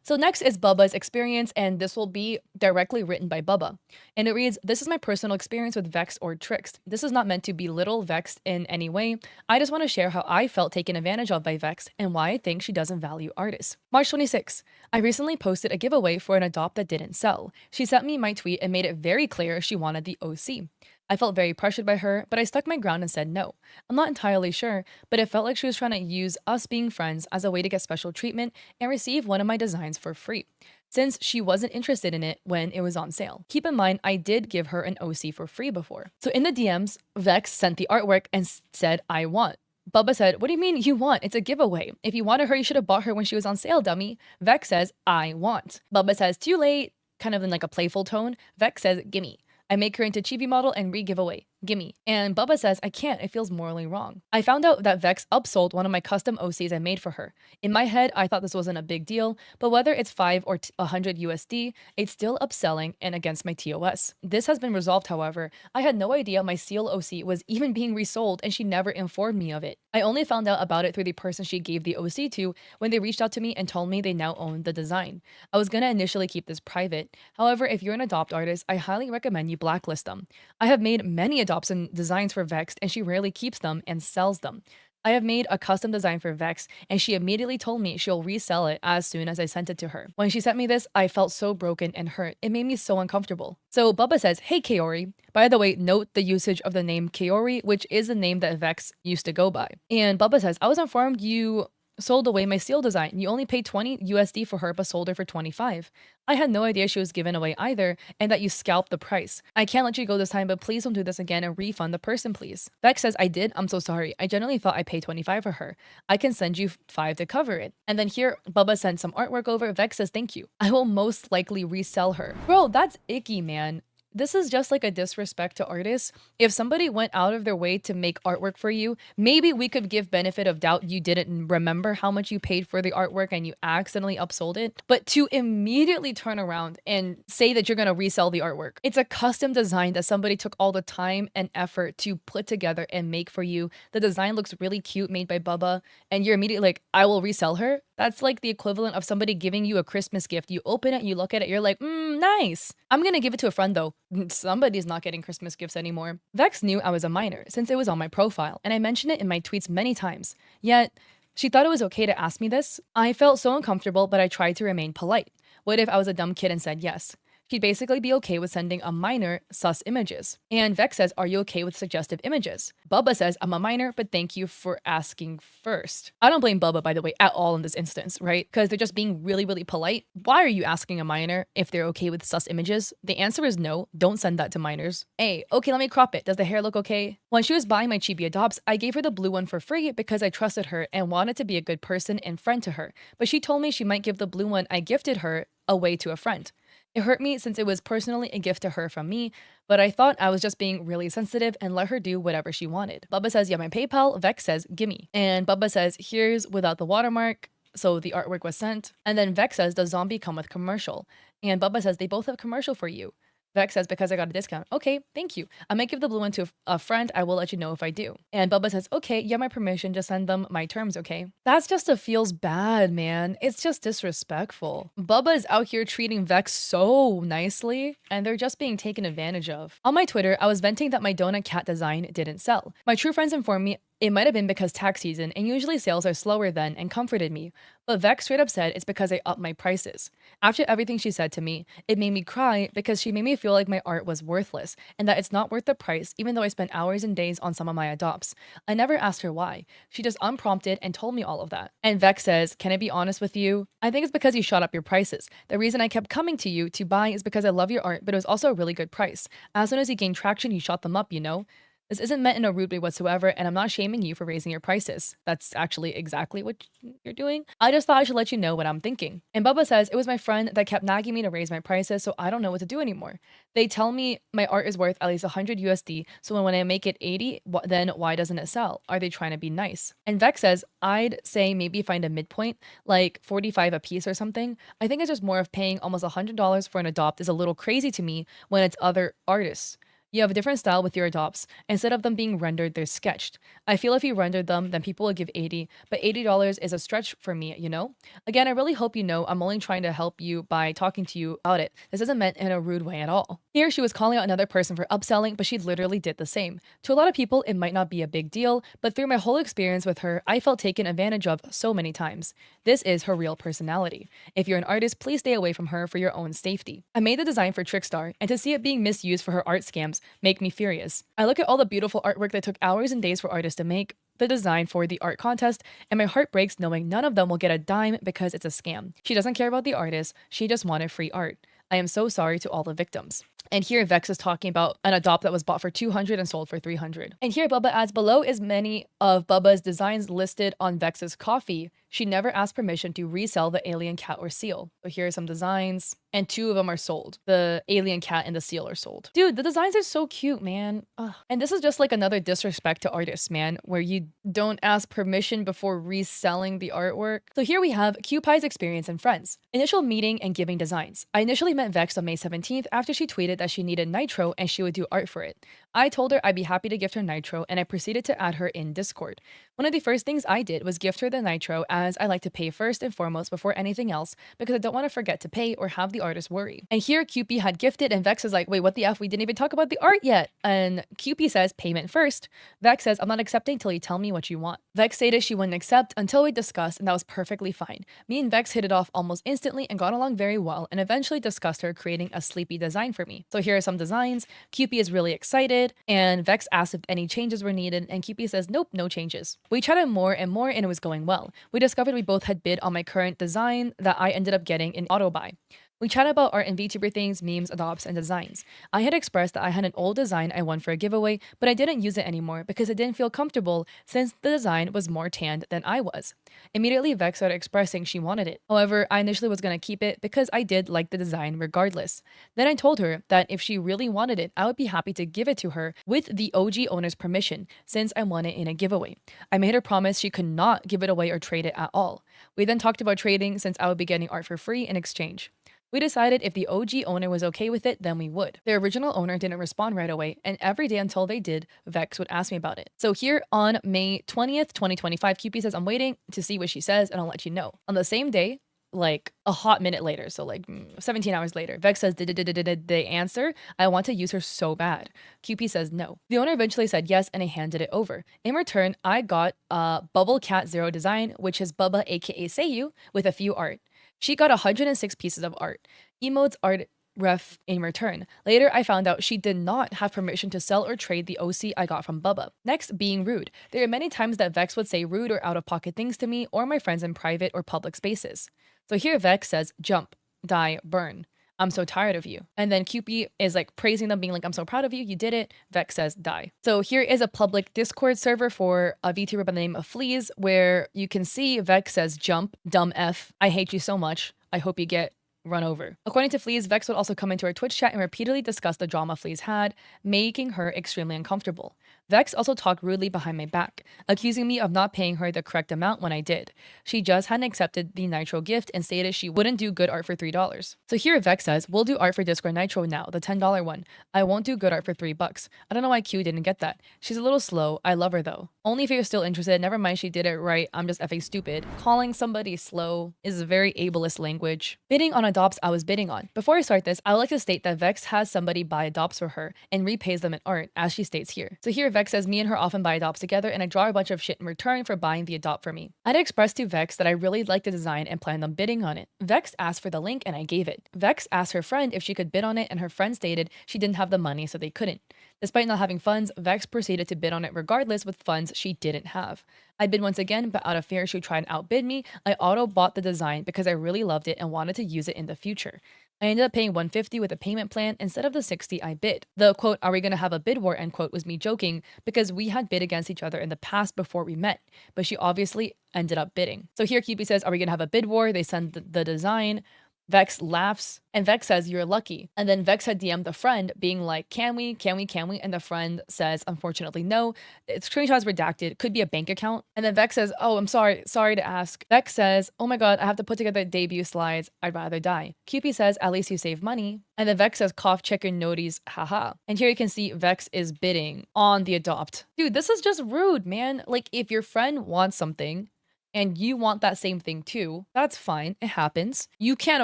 So next is Bubba's experience, and this will be directly written by Bubba. And it reads, "This is my personal experience with Vex or Trix. This is not meant to belittle Vex in any way. I just want to share how I felt taken advantage of by Vex and why I think she doesn't value artists." March 26. I recently posted a giveaway for an adopt that didn't sell. She sent me my tweet and made it very clear she wanted the OC. I felt very pressured by her, but I stuck my ground and said no. I'm not entirely sure, but it felt like she was trying to use us being friends as a way to get special treatment and receive one of my designs for free, since she wasn't interested in it when it was on sale. Keep in mind, I did give her an OC for free before. So in the DMs, Vex sent the artwork and said, "I want." Bubba said, "What do you mean you want? It's a giveaway. If you wanted her, you should have bought her when she was on sale, dummy." Vex says, "I want." Bubba says, "Too late," kind of in like a playful tone. Vex says, "Gimme." I make her into chibi model and re-giveaway. Gimme. And Bubba says, "I can't, it feels morally wrong." I found out that Vex upsold one of my custom OCs I made for her. In my head, I thought this wasn't a big deal, but whether it's 5 or 100 USD, it's still upselling and against my TOS. This has been resolved, however. I had no idea my Seal OC was even being resold, and she never informed me of it. I only found out about it through the person she gave the OC to when they reached out to me and told me they now own the design. I was gonna initially keep this private. However, if you're an adopt artist, I highly recommend you blacklist them. I have made many adopts and designs for Vex, and she rarely keeps them and sells them. I have made a custom design for Vex, and she immediately told me she'll resell it as soon as I sent it to her. When she sent me this, I felt so broken and hurt. It made me so uncomfortable. So Bubba says, "Hey Kaori." By the way, note the usage of the name Kaori, which is the name that Vex used to go by. And Bubba says, "I was informed you sold away my seal design. You only paid 20 USD for her, but sold her for 25. I had no idea she was given away either, and that you scalped the price. I can't let you go this time, but please don't do this again and refund the person, please." Vex says, "I did. I'm so sorry. I generally thought I paid 25 for her. I can send you 5 to cover it." And then here, Bubba sent some artwork over. Vex says, "Thank you. I will most likely resell her." Bro, that's icky, man. This is just like a disrespect to artists. If somebody went out of their way to make artwork for you, maybe we could give benefit of doubt you didn't remember how much you paid for the artwork and you accidentally upsold it. But to immediately turn around and say that you're going to resell the artwork, it's a custom design that somebody took all the time and effort to put together and make for you. The design looks really cute, made by Bubba, and you're immediately like, "I will resell her." That's like the equivalent of somebody giving you a Christmas gift. You open it, you look at it, you're like, nice. I'm gonna give it to a friend though. Somebody's not getting Christmas gifts anymore. Vex knew I was a minor since it was on my profile, and I mentioned it in my tweets many times. Yet, she thought it was okay to ask me this. I felt so uncomfortable, but I tried to remain polite. What if I was a dumb kid and said yes? She'd basically be okay with sending a minor sus images. And Vex says, "Are you okay with suggestive images?" Bubba says, "I'm a minor, but thank you for asking first." I don't blame Bubba, by the way, at all in this instance, right? Because they're just being really, really polite. Why are you asking a minor if they're okay with sus images? The answer is no. Don't send that to minors. Hey, okay, let me crop it. Does the hair look okay? When she was buying my chibi adopts, I gave her the blue one for free because I trusted her and wanted to be a good person and friend to her. But she told me she might give the blue one I gifted her away to a friend. It hurt me since it was personally a gift to her from me, but I thought I was just being really sensitive and let her do whatever she wanted. Bubba says, "Yeah, my PayPal." Vex says, "Gimme." And Bubba says, "Here's without the watermark." So the artwork was sent. And then Vex says, "Does zombie come with commercial?" And Bubba says, "They both have commercial for you." Vex says, "Because I got a discount." "Okay, thank you. I might give the blue one to a friend. I will let you know if I do." And Bubba says, "Okay, you have my permission. Just send them my terms, okay?" That's just a feels bad, man. It's just disrespectful. Bubba is out here treating Vex so nicely, and they're just being taken advantage of. On my Twitter, I was venting that my donut cat design didn't sell. My true friends informed me it might have been because tax season, and usually sales are slower then, and comforted me. But Vex straight up said it's because I upped my prices. After everything she said to me, it made me cry because she made me feel like my art was worthless, and that it's not worth the price even though I spent hours and days on some of my adopts. I never asked her why. She just unprompted and told me all of that. And Vex says, "Can I be honest with you? I think it's because you shot up your prices. The reason I kept coming to you to buy is because I love your art, but it was also a really good price. As soon as he gained traction, he shot them up, you know?" This isn't meant in a rude way whatsoever, and I'm not shaming you for raising your prices. That's actually exactly what you're doing. I just thought I should let you know what I'm thinking. And Bubba says, it was my friend that kept nagging me to raise my prices, so I don't know what to do anymore. They tell me my art is worth at least 100 USD, so when I make it 80, then why doesn't it sell? Are they trying to be nice? And Vex says, I'd say maybe find a midpoint, like 45 a piece or something. I think it's just more of paying almost $100 for an adopt is a little crazy to me when it's other artists. You have a different style with your adopts. Instead of them being rendered, they're sketched. I feel if you rendered them, then people would give 80, but $80 is a stretch for me, you know? Again, I really hope you know I'm only trying to help you by talking to you about it. This isn't meant in a rude way at all. Here, she was calling out another person for upselling, but she literally did the same. To a lot of people, it might not be a big deal, but through my whole experience with her, I felt taken advantage of so many times. This is her real personality. If you're an artist, please stay away from her for your own safety. I made the design for Trickstar, and to see it being misused for her art scams make me furious. I look at all the beautiful artwork that took hours and days for artists to make, the design for the art contest, and my heart breaks knowing none of them will get a dime because it's a scam. She doesn't care about the artist, she just wanted free art. I am so sorry to all the victims. And here Vex is talking about an adopt that was bought for 200 and sold for 300. And here Bubba adds, below is many of Bubba's designs listed on Vex's coffee. She never asked permission to resell the alien cat or seal. So here are some designs, and 2 of them are sold. The alien cat and the seal are sold. Dude, the designs are so cute, man. Ugh. And this is just like another disrespect to artists, man, where you don't ask permission before reselling the artwork. So here we have Cupie's experience and friends. Initial meeting and giving designs. I initially met Vex on May 17th after she tweeted that she needed Nitro and she would do art for it. I told her I'd be happy to gift her Nitro, and I proceeded to add her in Discord. One of the first things I did was gift her the Nitro, as I like to pay first and foremost before anything else because I don't want to forget to pay or have the artist worry. And here Cupie had gifted, and Vex is like, wait, what the F? We didn't even talk about the art yet. And Cupie says payment first. Vex says, I'm not accepting till you tell me what you want. Vex stated she wouldn't accept until we discussed, and that was perfectly fine. Me and Vex hit it off almost instantly and got along very well, and eventually discussed her creating a sleepy design for me. So here are some designs. Cupie is really excited, and Vex asked if any changes were needed, and Cupie says, nope, no changes. We chatted more and more, and it was going well. We discovered we both had bid on my current design that I ended up getting in auto buy. We chat about art and VTuber things, memes, adopts, and designs. I had expressed that I had an old design I won for a giveaway, but I didn't use it anymore because it didn't feel comfortable since the design was more tanned than I was. Immediately, Vex started expressing she wanted it. However, I initially was going to keep it because I did like the design regardless. Then I told her that if she really wanted it, I would be happy to give it to her with the OG owner's permission since I won it in a giveaway. I made her promise she could not give it away or trade it at all. We then talked about trading since I would be getting art for free in exchange. We decided if the OG owner was okay with it, then we would. The original owner didn't respond right away, and every day until they did, Vex would ask me about it. So here on May 20th, 2025, Cupie says, I'm waiting to see what she says, and I'll let you know. On the same day, like a hot minute later, so like 17 hours later, Vex says, did they answer? I want to use her so bad. Cupie says no. The owner eventually said yes, and I handed it over. In return, I got Bubble Cat Zero design, which is Bubba aka Seiyu, with a few art. She got 106 pieces of art. Emotes art ref in return. Later, I found out she did not have permission to sell or trade the OC I got from Bubba. Next, being rude. There are many times that Vex would say rude or out-of-pocket things to me or my friends in private or public spaces. So here Vex says, jump, die, burn. I'm so tired of you. And then Cupie is like praising them, being like, I'm so proud of you, you did it. Vex says, die. So here is a public Discord server for a VTuber by the name of Fleas, where you can see Vex says, jump, dumb F, I hate you so much. I hope you get run over. According to Fleas, Vex would also come into our Twitch chat and repeatedly discuss the drama Fleas had, making her extremely uncomfortable. Vex also talked rudely behind my back, accusing me of not paying her the correct amount when I did. She just hadn't accepted the Nitro gift and stated she wouldn't do good art for $3. So here Vex says, we'll do art for Discord Nitro now, the $10 one. I won't do good art for $3. I don't know why Q didn't get that. She's a little slow. I love her though. Only if you're still interested. Never mind, she did it right. I'm just effing stupid. Calling somebody slow is a very ableist language. Bidding on adopts I was bidding on. Before I start this, I would like to state that Vex has somebody buy adopts for her and repays them in art, as she states here. So here Vex says, me and her often buy adopts together, and I draw a bunch of shit in return for buying the adopt for me. I'd expressed to Vex that I really liked the design and planned on bidding on it. Vex asked for the link and I gave it. Vex asked her friend if she could bid on it, and her friend stated she didn't have the money, so they couldn't. Despite not having funds, Vex proceeded to bid on it regardless with funds she didn't have. I bid once again, but out of fear she would try and outbid me, I auto-bought the design because I really loved it and wanted to use it in the future. I ended up paying 150 with a payment plan instead of the 60 I bid. The quote, "Are we gonna have a bid war?" end quote was me joking because we had bid against each other in the past before we met, but she obviously ended up bidding. So here Cupid says, "Are we gonna have a bid war?" They send the design. Vex laughs and Vex says, "You're lucky." And then Vex had DM'd a friend being like, "Can we? Can we? Can we?" And the friend says, "Unfortunately, no. It's screenshots redacted. Could be a bank account." And then Vex says, "Oh, I'm sorry. Sorry to ask." Vex says, "Oh my God, I have to put together debut slides. I'd rather die." Cupid says, "At least you save money." And then Vex says, "Cough, check your noties, haha." And here you can see Vex is bidding on the adopt. Dude, this is just rude, man. Like, if your friend wants something, and you want that same thing too, that's fine. It happens. You can't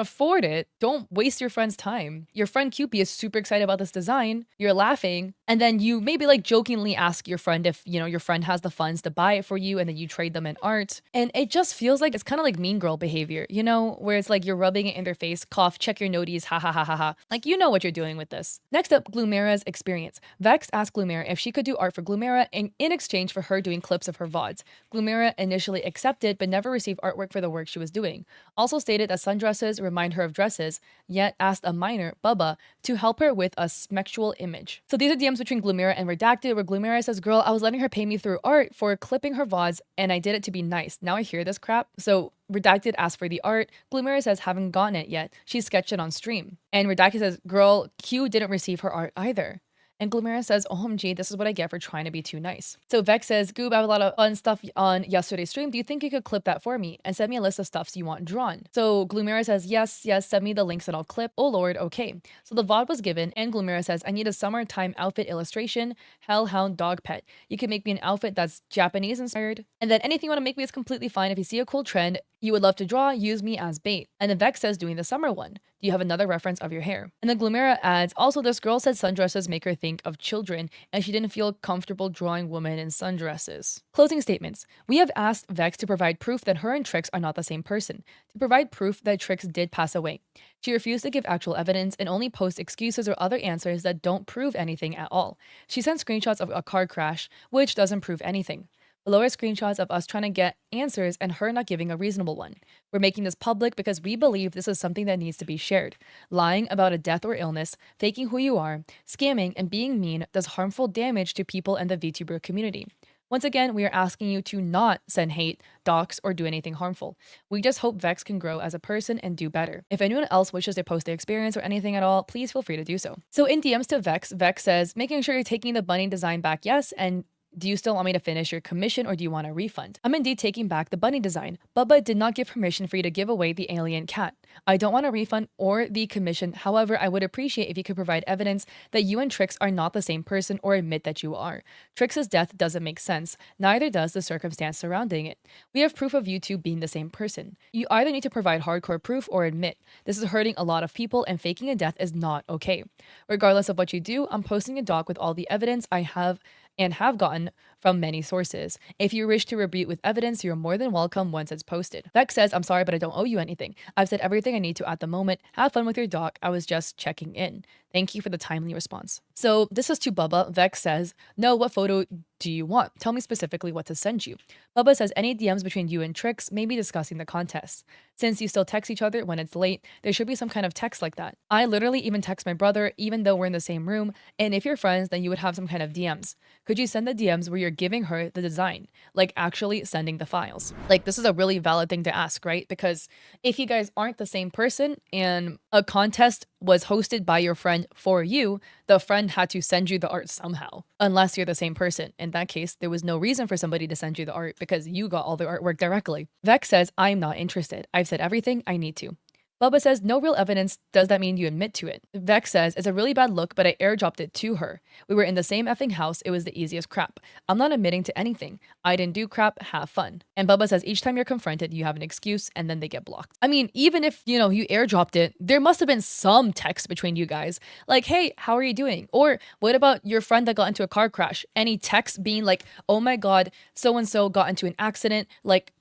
afford it. Don't waste your friend's time. Your friend Cupid is super excited about this design. You're laughing. And then you maybe like jokingly ask your friend if, your friend has the funds to buy it for you and then you trade them in art. And it just feels like it's kind of like mean girl behavior, where it's like you're rubbing it in their face, cough, check your noties, ha ha ha ha ha. Like, you know what you're doing with this. Next up, Gloomera's experience. Vex asked Gloomera if she could do art for Gloomera in exchange for her doing clips of her VODs. Gloomera initially accepted but never received artwork for the work she was doing. Also stated that sundresses remind her of dresses, yet asked a minor, Bubba, to help her with a smexual image. So these are DMs between Gloomera and Redacted, where Gloomera says, "Girl, I was letting her pay me through art for clipping her VODs, and I did it to be nice. Now I hear this crap." So Redacted asked for the art. Gloomera says, "Haven't gotten it yet. She sketched it on stream." And Redacted says, "Girl, Q didn't receive her art either." And Gloomera says, "OMG, this is what I get for trying to be too nice." So Vex says, "Goob, I have a lot of fun stuff on yesterday's stream. Do you think you could clip that for me and send me a list of stuffs you want drawn?" So Gloomera says, yes, send me the links and I'll clip." Oh Lord, okay. So the VOD was given and Gloomera says, "I need a summertime outfit illustration, hellhound dog pet. You can make me an outfit that's Japanese inspired. And then anything you want to make me is completely fine. If you see a cool trend you would love to draw, use me as bait." And then Vex says, "Doing the summer one. Do you have another reference of your hair?" And then Gloomera adds, "Also, this girl said sundresses make her think of children, and she didn't feel comfortable drawing women in sundresses." Closing statements. We have asked Vex to provide proof that her and Trix are not the same person, to provide proof that Trix did pass away. She refused to give actual evidence and only post excuses or other answers that don't prove anything at all. She sent screenshots of a car crash, which doesn't prove anything. Below are screenshots of us trying to get answers and her not giving a reasonable one. We're making this public because we believe this is something that needs to be shared. Lying about a death or illness, faking who you are, scamming, and being mean does harmful damage to people and the VTuber community. Once again, we are asking you to not send hate, dox, or do anything harmful. We just hope Vex can grow as a person and do better. If anyone else wishes to post their experience or anything at all, please feel free to do so. So in DMs to Vex, Vex says, "Making sure you're taking the bunny design back, yes, and do you still want me to finish your commission or do you want a refund? I'm indeed taking back the bunny design. Bubba did not give permission for you to give away the alien cat. I don't want a refund or the commission. However, I would appreciate if you could provide evidence that you and Trix are not the same person or admit that you are. Trix's death doesn't make sense. Neither does the circumstance surrounding it. We have proof of you two being the same person. You either need to provide hardcore proof or admit. This is hurting a lot of people and faking a death is not okay. Regardless of what you do, I'm posting a doc with all the evidence I have and have gotten from many sources. If you wish to rebut with evidence, you're more than welcome once it's posted." Vex says, "I'm sorry, but I don't owe you anything. I've said everything I need to at the moment. Have fun with your doc. I was just checking in. Thank you for the timely response." So this is to Bubba. Vex says, "No, what photo do you want? Tell me specifically what to send you." Bubba says, "Any DMs between you and Trix, maybe discussing the contest. Since you still text each other when it's late, there should be some kind of text like that. I literally even text my brother, even though we're in the same room, and if you're friends, then you would have some kind of DMs. Could you send the DMs where you're giving her the design, like actually sending the files?" Like, this is a really valid thing to ask, right? Because if you guys aren't the same person and a contest was hosted by your friend for you, the friend had to send you the art somehow, unless you're the same person. In that case, there was no reason for somebody to send you the art because you got all the artwork directly. Vex says, "I'm not interested. I've said everything I need to." Bubba says, "No real evidence. Does that mean you admit to it?" Vex says, "It's a really bad look, but I airdropped it to her. We were in the same effing house. It was the easiest crap. I'm not admitting to anything. I didn't do crap. Have fun." And Bubba says, "Each time you're confronted, you have an excuse and then they get blocked." I mean, even if, you airdropped it, there must have been some text between you guys. Like, "Hey, how are you doing?" Or what about your friend that got into a car crash? Any text being like, "Oh my God, so-and-so got into an accident. Like,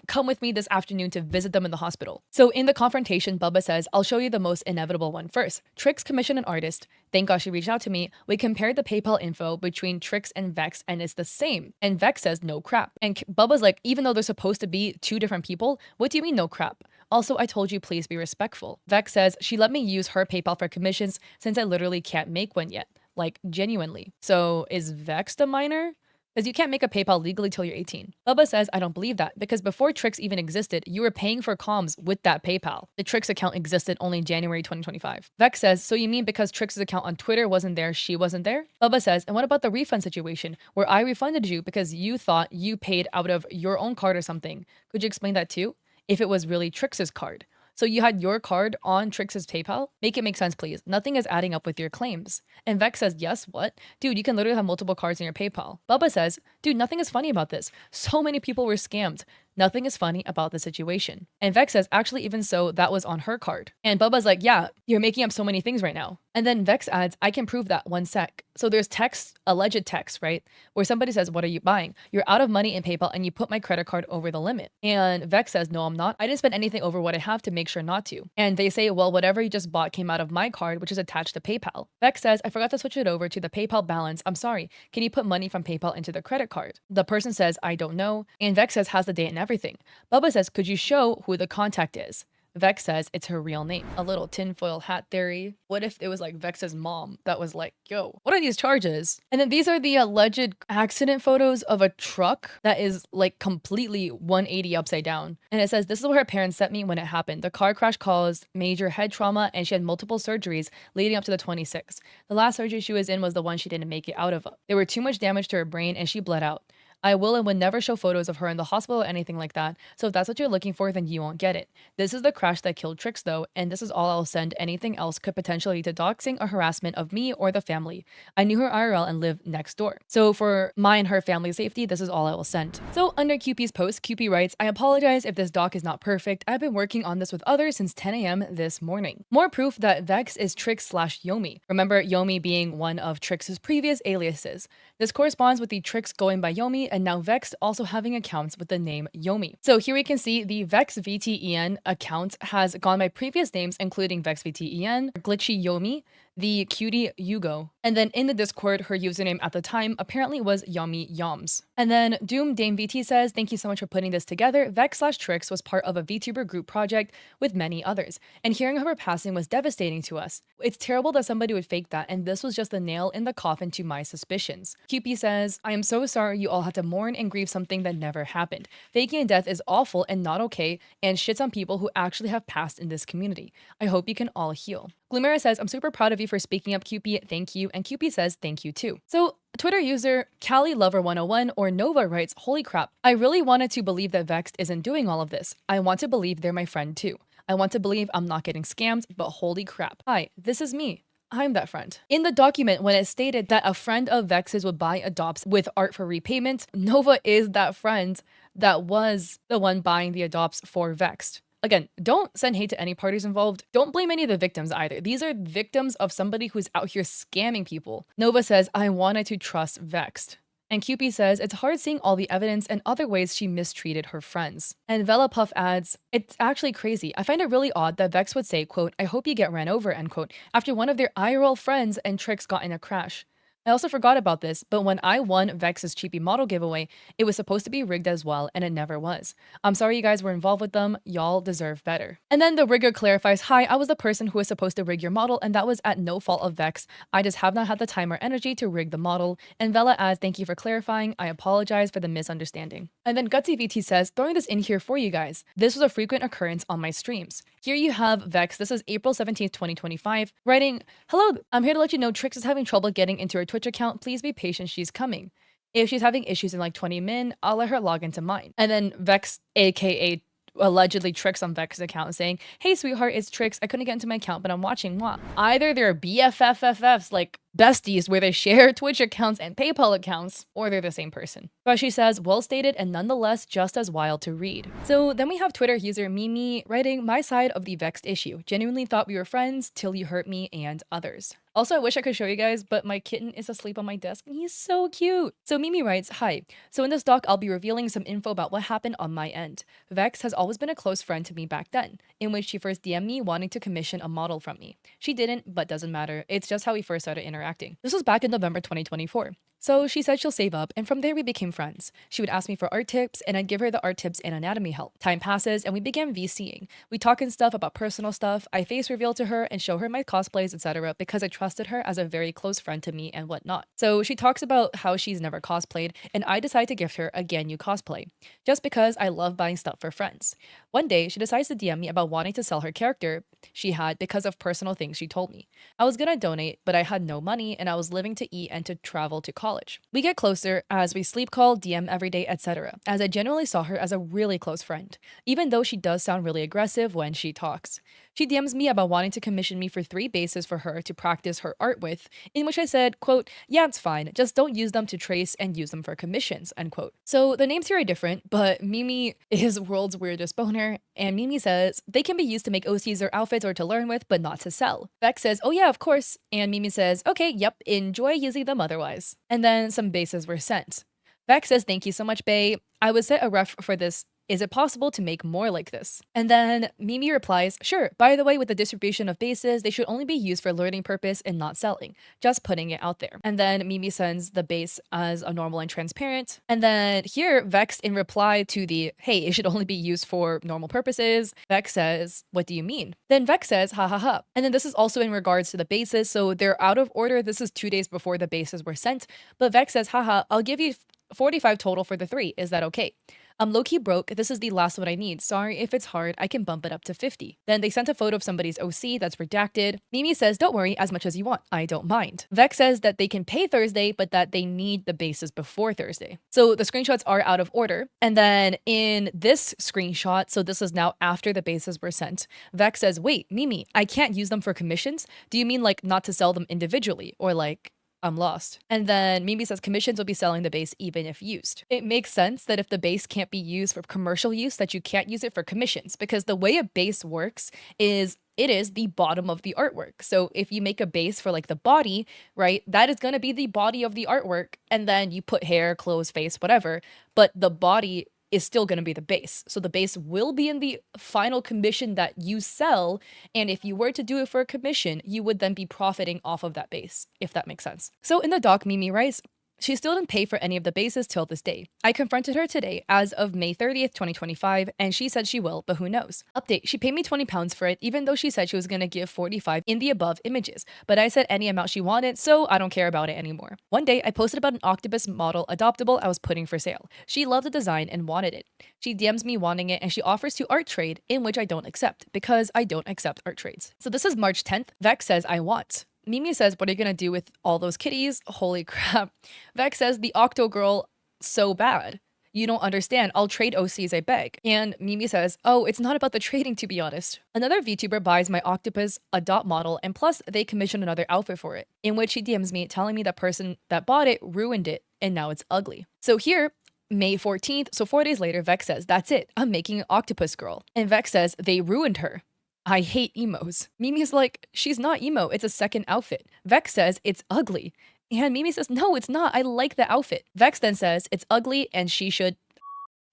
come with me this afternoon to visit them in the hospital." So in the confrontation, Bubba says, "I'll show you the most inevitable one first. Trix commissioned an artist. Thank God she reached out to me. We compared the PayPal info between Trix and Vex and it's the same." And Vex says, "No crap." And Bubba's like, "Even though they're supposed to be two different people, what do you mean no crap? Also, I told you please be respectful. Vex says she let me use her PayPal for commissions since I literally can't make one yet. Like, genuinely. So, is Vex the minor? Because you can't make a PayPal legally till you're 18. Bubba says, I don't believe that, because before Trix even existed, you were paying for comms with that PayPal. The Trix account existed only in January 2025. Vex says, so you mean because Trix's account on Twitter wasn't there, she wasn't there? Bubba says, and what about the refund situation, where I refunded you because you thought you paid out of your own card or something? Could you explain that too? If it was really Trix's card. So you had your card on Trix's PayPal? Make it make sense, please. Nothing is adding up with your claims. And Vex says, yes, what? Dude, you can literally have multiple cards in your PayPal. Bubba says, dude, nothing is funny about this. So many people were scammed. Nothing is funny about the situation. And Vex says, actually, even so, that was on her card. And Bubba's like, yeah, you're making up so many things right now. And then Vex adds, I can prove that, one sec. So there's text, alleged text, right? Where somebody says, what are you buying? You're out of money in PayPal and you put my credit card over the limit. And Vex says, no, I'm not. I didn't spend anything over what I have to make sure not to. And they say, well, whatever you just bought came out of my card, which is attached to PayPal. Vex says, I forgot to switch it over to the PayPal balance. I'm sorry. Can you put money from PayPal into the credit card? The person says, I don't know. And Vex says, has the date and everything. Bubba says, could you show who the contact is? Vex says it's her real name. A little tinfoil hat theory. What if it was like Vex's mom that was like, yo, what are these charges? And then these are the alleged accident photos of a truck that is like completely 180 upside down. And it says, this is what her parents sent me when it happened. The car crash caused major head trauma and she had multiple surgeries leading up to the 26th. The last surgery she was in was the one she didn't make it out of. There were too much damage to her brain and she bled out. I will and would never show photos of her in the hospital or anything like that, so if that's what you're looking for, then you won't get it. This is the crash that killed Trix though, and this is all I'll send. Anything else could potentially lead to doxing or harassment of me or the family. I knew her IRL and lived next door. So for my and her family's safety, this is all I will send. So under QP's post, QP writes, I apologize if this doc is not perfect. I've been working on this with others since 10 a.m. this morning. More proof that Vex is Trix/Yomi. Remember Yomi being one of Trix's previous aliases. This corresponds with the Trix going by Yomi and now Vex also having accounts with the name Yomi. So here we can see the Vex VTEN account has gone by previous names including Vex VTEN, Glitchy Yomi, the cutie Yugo. And then in the Discord, her username at the time apparently was Yummy Yoms. And then Doom Dame VT says, thank you so much for putting this together. Vex/Trix was part of a VTuber group project with many others. And hearing of her passing was devastating to us. It's terrible that somebody would fake that, and this was just the nail in the coffin to my suspicions. QP says, I am so sorry you all had to mourn and grieve something that never happened. Faking a death is awful and not okay, and shits on people who actually have passed in this community. I hope you can all heal. Gloomera says, I'm super proud of you for speaking up, QP. Thank you. And QP says, thank you too. So Twitter user CaliLover101 or Nova writes, holy crap, I really wanted to believe that Vex isn't doing all of this. I want to believe they're my friend too. I want to believe I'm not getting scammed, but holy crap. Hi, this is me. I'm that friend. In the document, when it stated that a friend of Vex's would buy adopts with art for repayment, Nova is that friend that was the one buying the adopts for Vex. Again, don't send hate to any parties involved. Don't blame any of the victims either. These are victims of somebody who's out here scamming people. Nova says, I wanted to trust Vexed. And QP says, it's hard seeing all the evidence and other ways she mistreated her friends. And Vela Puff adds, it's actually crazy. I find it really odd that Vex would say, quote, I hope you get ran over, end quote, after one of their IRL friends and Trix got in a crash. I also forgot about this, but when I won Vex's cheapy model giveaway, it was supposed to be rigged as well, and it never was. I'm sorry you guys were involved with them. Y'all deserve better. And then the rigger clarifies, hi, I was the person who was supposed to rig your model, and that was at no fault of Vex. I just have not had the time or energy to rig the model. And Vela adds, thank you for clarifying. I apologize for the misunderstanding. And then Gutsy VT says, throwing this in here for you guys. This was a frequent occurrence on my streams. Here you have Vex, this is April 17th, 2025, writing, hello, I'm here to let you know Trix is having trouble getting into her Twitch account. Please be patient, she's coming. If she's having issues in like 20 min, I'll let her log into mine. And then Vex, aka allegedly Trix on Vex's account saying, hey sweetheart, it's Trix. I couldn't get into my account, but I'm watching. Mwah. Either they're BFFFFs, like besties where they share Twitch accounts and PayPal accounts, or they're the same person. But she says, well stated and nonetheless just as wild to read. So then we have Twitter user Mimi writing, my side of the Vexed issue. Genuinely thought we were friends till you hurt me and others. Also, I wish I could show you guys, but my kitten is asleep on my desk and he's so cute. So Mimi writes, hi. So in this doc, I'll be revealing some info about what happened on my end. Vex has always been a close friend to me back then, in which she first DM'd me wanting to commission a model from me. She didn't, but doesn't matter. It's just how we first started interacting. This was back in November 2024. So she said she'll save up, and from there we became friends. She would ask me for art tips, and I'd give her the art tips and anatomy help. Time passes, and we began VCing. We talk and stuff about personal stuff. I face reveal to her and show her my cosplays, etc., because I trusted her as a very close friend to me and whatnot. So she talks about how she's never cosplayed, and I decide to gift her a Ganyu cosplay, just because I love buying stuff for friends. One day, she decides to DM me about wanting to sell her character she had because of personal things she told me. I was gonna donate, but I had no money and I was living to eat and to travel to college. We get closer as we sleep call, DM every day, etc., as I genuinely saw her as a really close friend, even though she does sound really aggressive when she talks. She DMs me about wanting to commission me for 3 bases for her to practice her art with, in which I said, quote, yeah, it's fine, just don't use them to trace and use them for commissions, end quote. So the names here are different, but Mimi is world's weirdest boner, and Mimi says they can be used to make OCs or outfits or to learn with, but not to sell. Vex says, oh yeah, of course, and Mimi says, okay, yep, enjoy using them otherwise. And then some bases were sent. Vex says, thank you so much, bae. I would set a ref for this. Is it possible to make more like this? And then Mimi replies, sure, by the way, with the distribution of bases, they should only be used for learning purpose and not selling. Just putting it out there. And then Mimi sends the base as a normal and transparent. And then here, Vex, in reply to the, hey, it should only be used for normal purposes, Vex says, what do you mean? Then Vex says, ha ha ha. And then this is also in regards to the bases, so they're out of order. This is 2 days before the bases were sent. But Vex says, haha, I'll give you 45 total for the 3. Is that okay? I'm low-key broke. This is the last one I need. Sorry if it's hard. I can bump it up to 50. Then they sent a photo of somebody's OC that's redacted. Mimi says, don't worry, as much as you want. I don't mind. Vex says that they can pay Thursday, but that they need the bases before Thursday. So the screenshots are out of order. And then in this screenshot, so this is now after the bases were sent, Vex says, wait, Mimi, I can't use them for commissions? Do you mean like not to sell them individually? Or like, I'm lost. And then Mimi says commissions will be selling the base even if used. It makes sense that if the base can't be used for commercial use, that you can't use it for commissions, because the way a base works is it is the bottom of the artwork. So if you make a base for like the body, right, that is going to be the body of the artwork. And then you put hair, clothes, face, whatever, but the body is still going to be the base. So the base will be in the final commission that you sell. And if you were to do it for a commission, you would then be profiting off of that base, if that makes sense. So in the doc, Mimi writes, she still didn't pay for any of the bases till this day. I confronted her today as of May 30th, 2025, and she said she will, but who knows? Update, she paid me 20 pounds for it, even though she said she was going to give 45 in the above images, but I said any amount she wanted, so I don't care about it anymore. One day, I posted about an octopus model adoptable I was putting for sale. She loved the design and wanted it. She DMs me wanting it, and she offers to art trade, in which I don't accept, because I don't accept art trades. So this is March 10th. Vex says I want. Mimi says, what are you gonna do with all those kitties? Holy crap. Vex says, the Octo Girl, so bad. You don't understand. I'll trade OCs, I beg. And Mimi says, oh, it's not about the trading, to be honest. Another VTuber buys my octopus adopt model, and plus they commission another outfit for it, in which she DMs me telling me that person that bought it ruined it, and now it's ugly. So here, May 14th, so 4 days later, Vex says, that's it. I'm making an octopus girl. And Vex says, they ruined her. I hate emos. Mimi is like, she's not emo, it's a second outfit. Vex says, it's ugly. And Mimi says, no, it's not, I like the outfit. Vex then says, it's ugly and she should.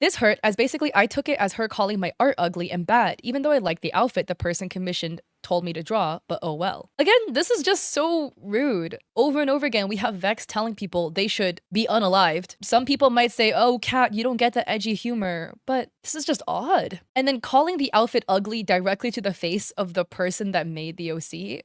This hurt, as basically I took it as her calling my art ugly and bad, even though I liked the outfit the person commissioned told me to draw, but oh well. Again, this is just so rude. Over and over again, we have Vex telling people they should be unalived. Some people might say, oh, Kat, you don't get the edgy humor, but this is just odd. And then calling the outfit ugly directly to the face of the person that made the OC.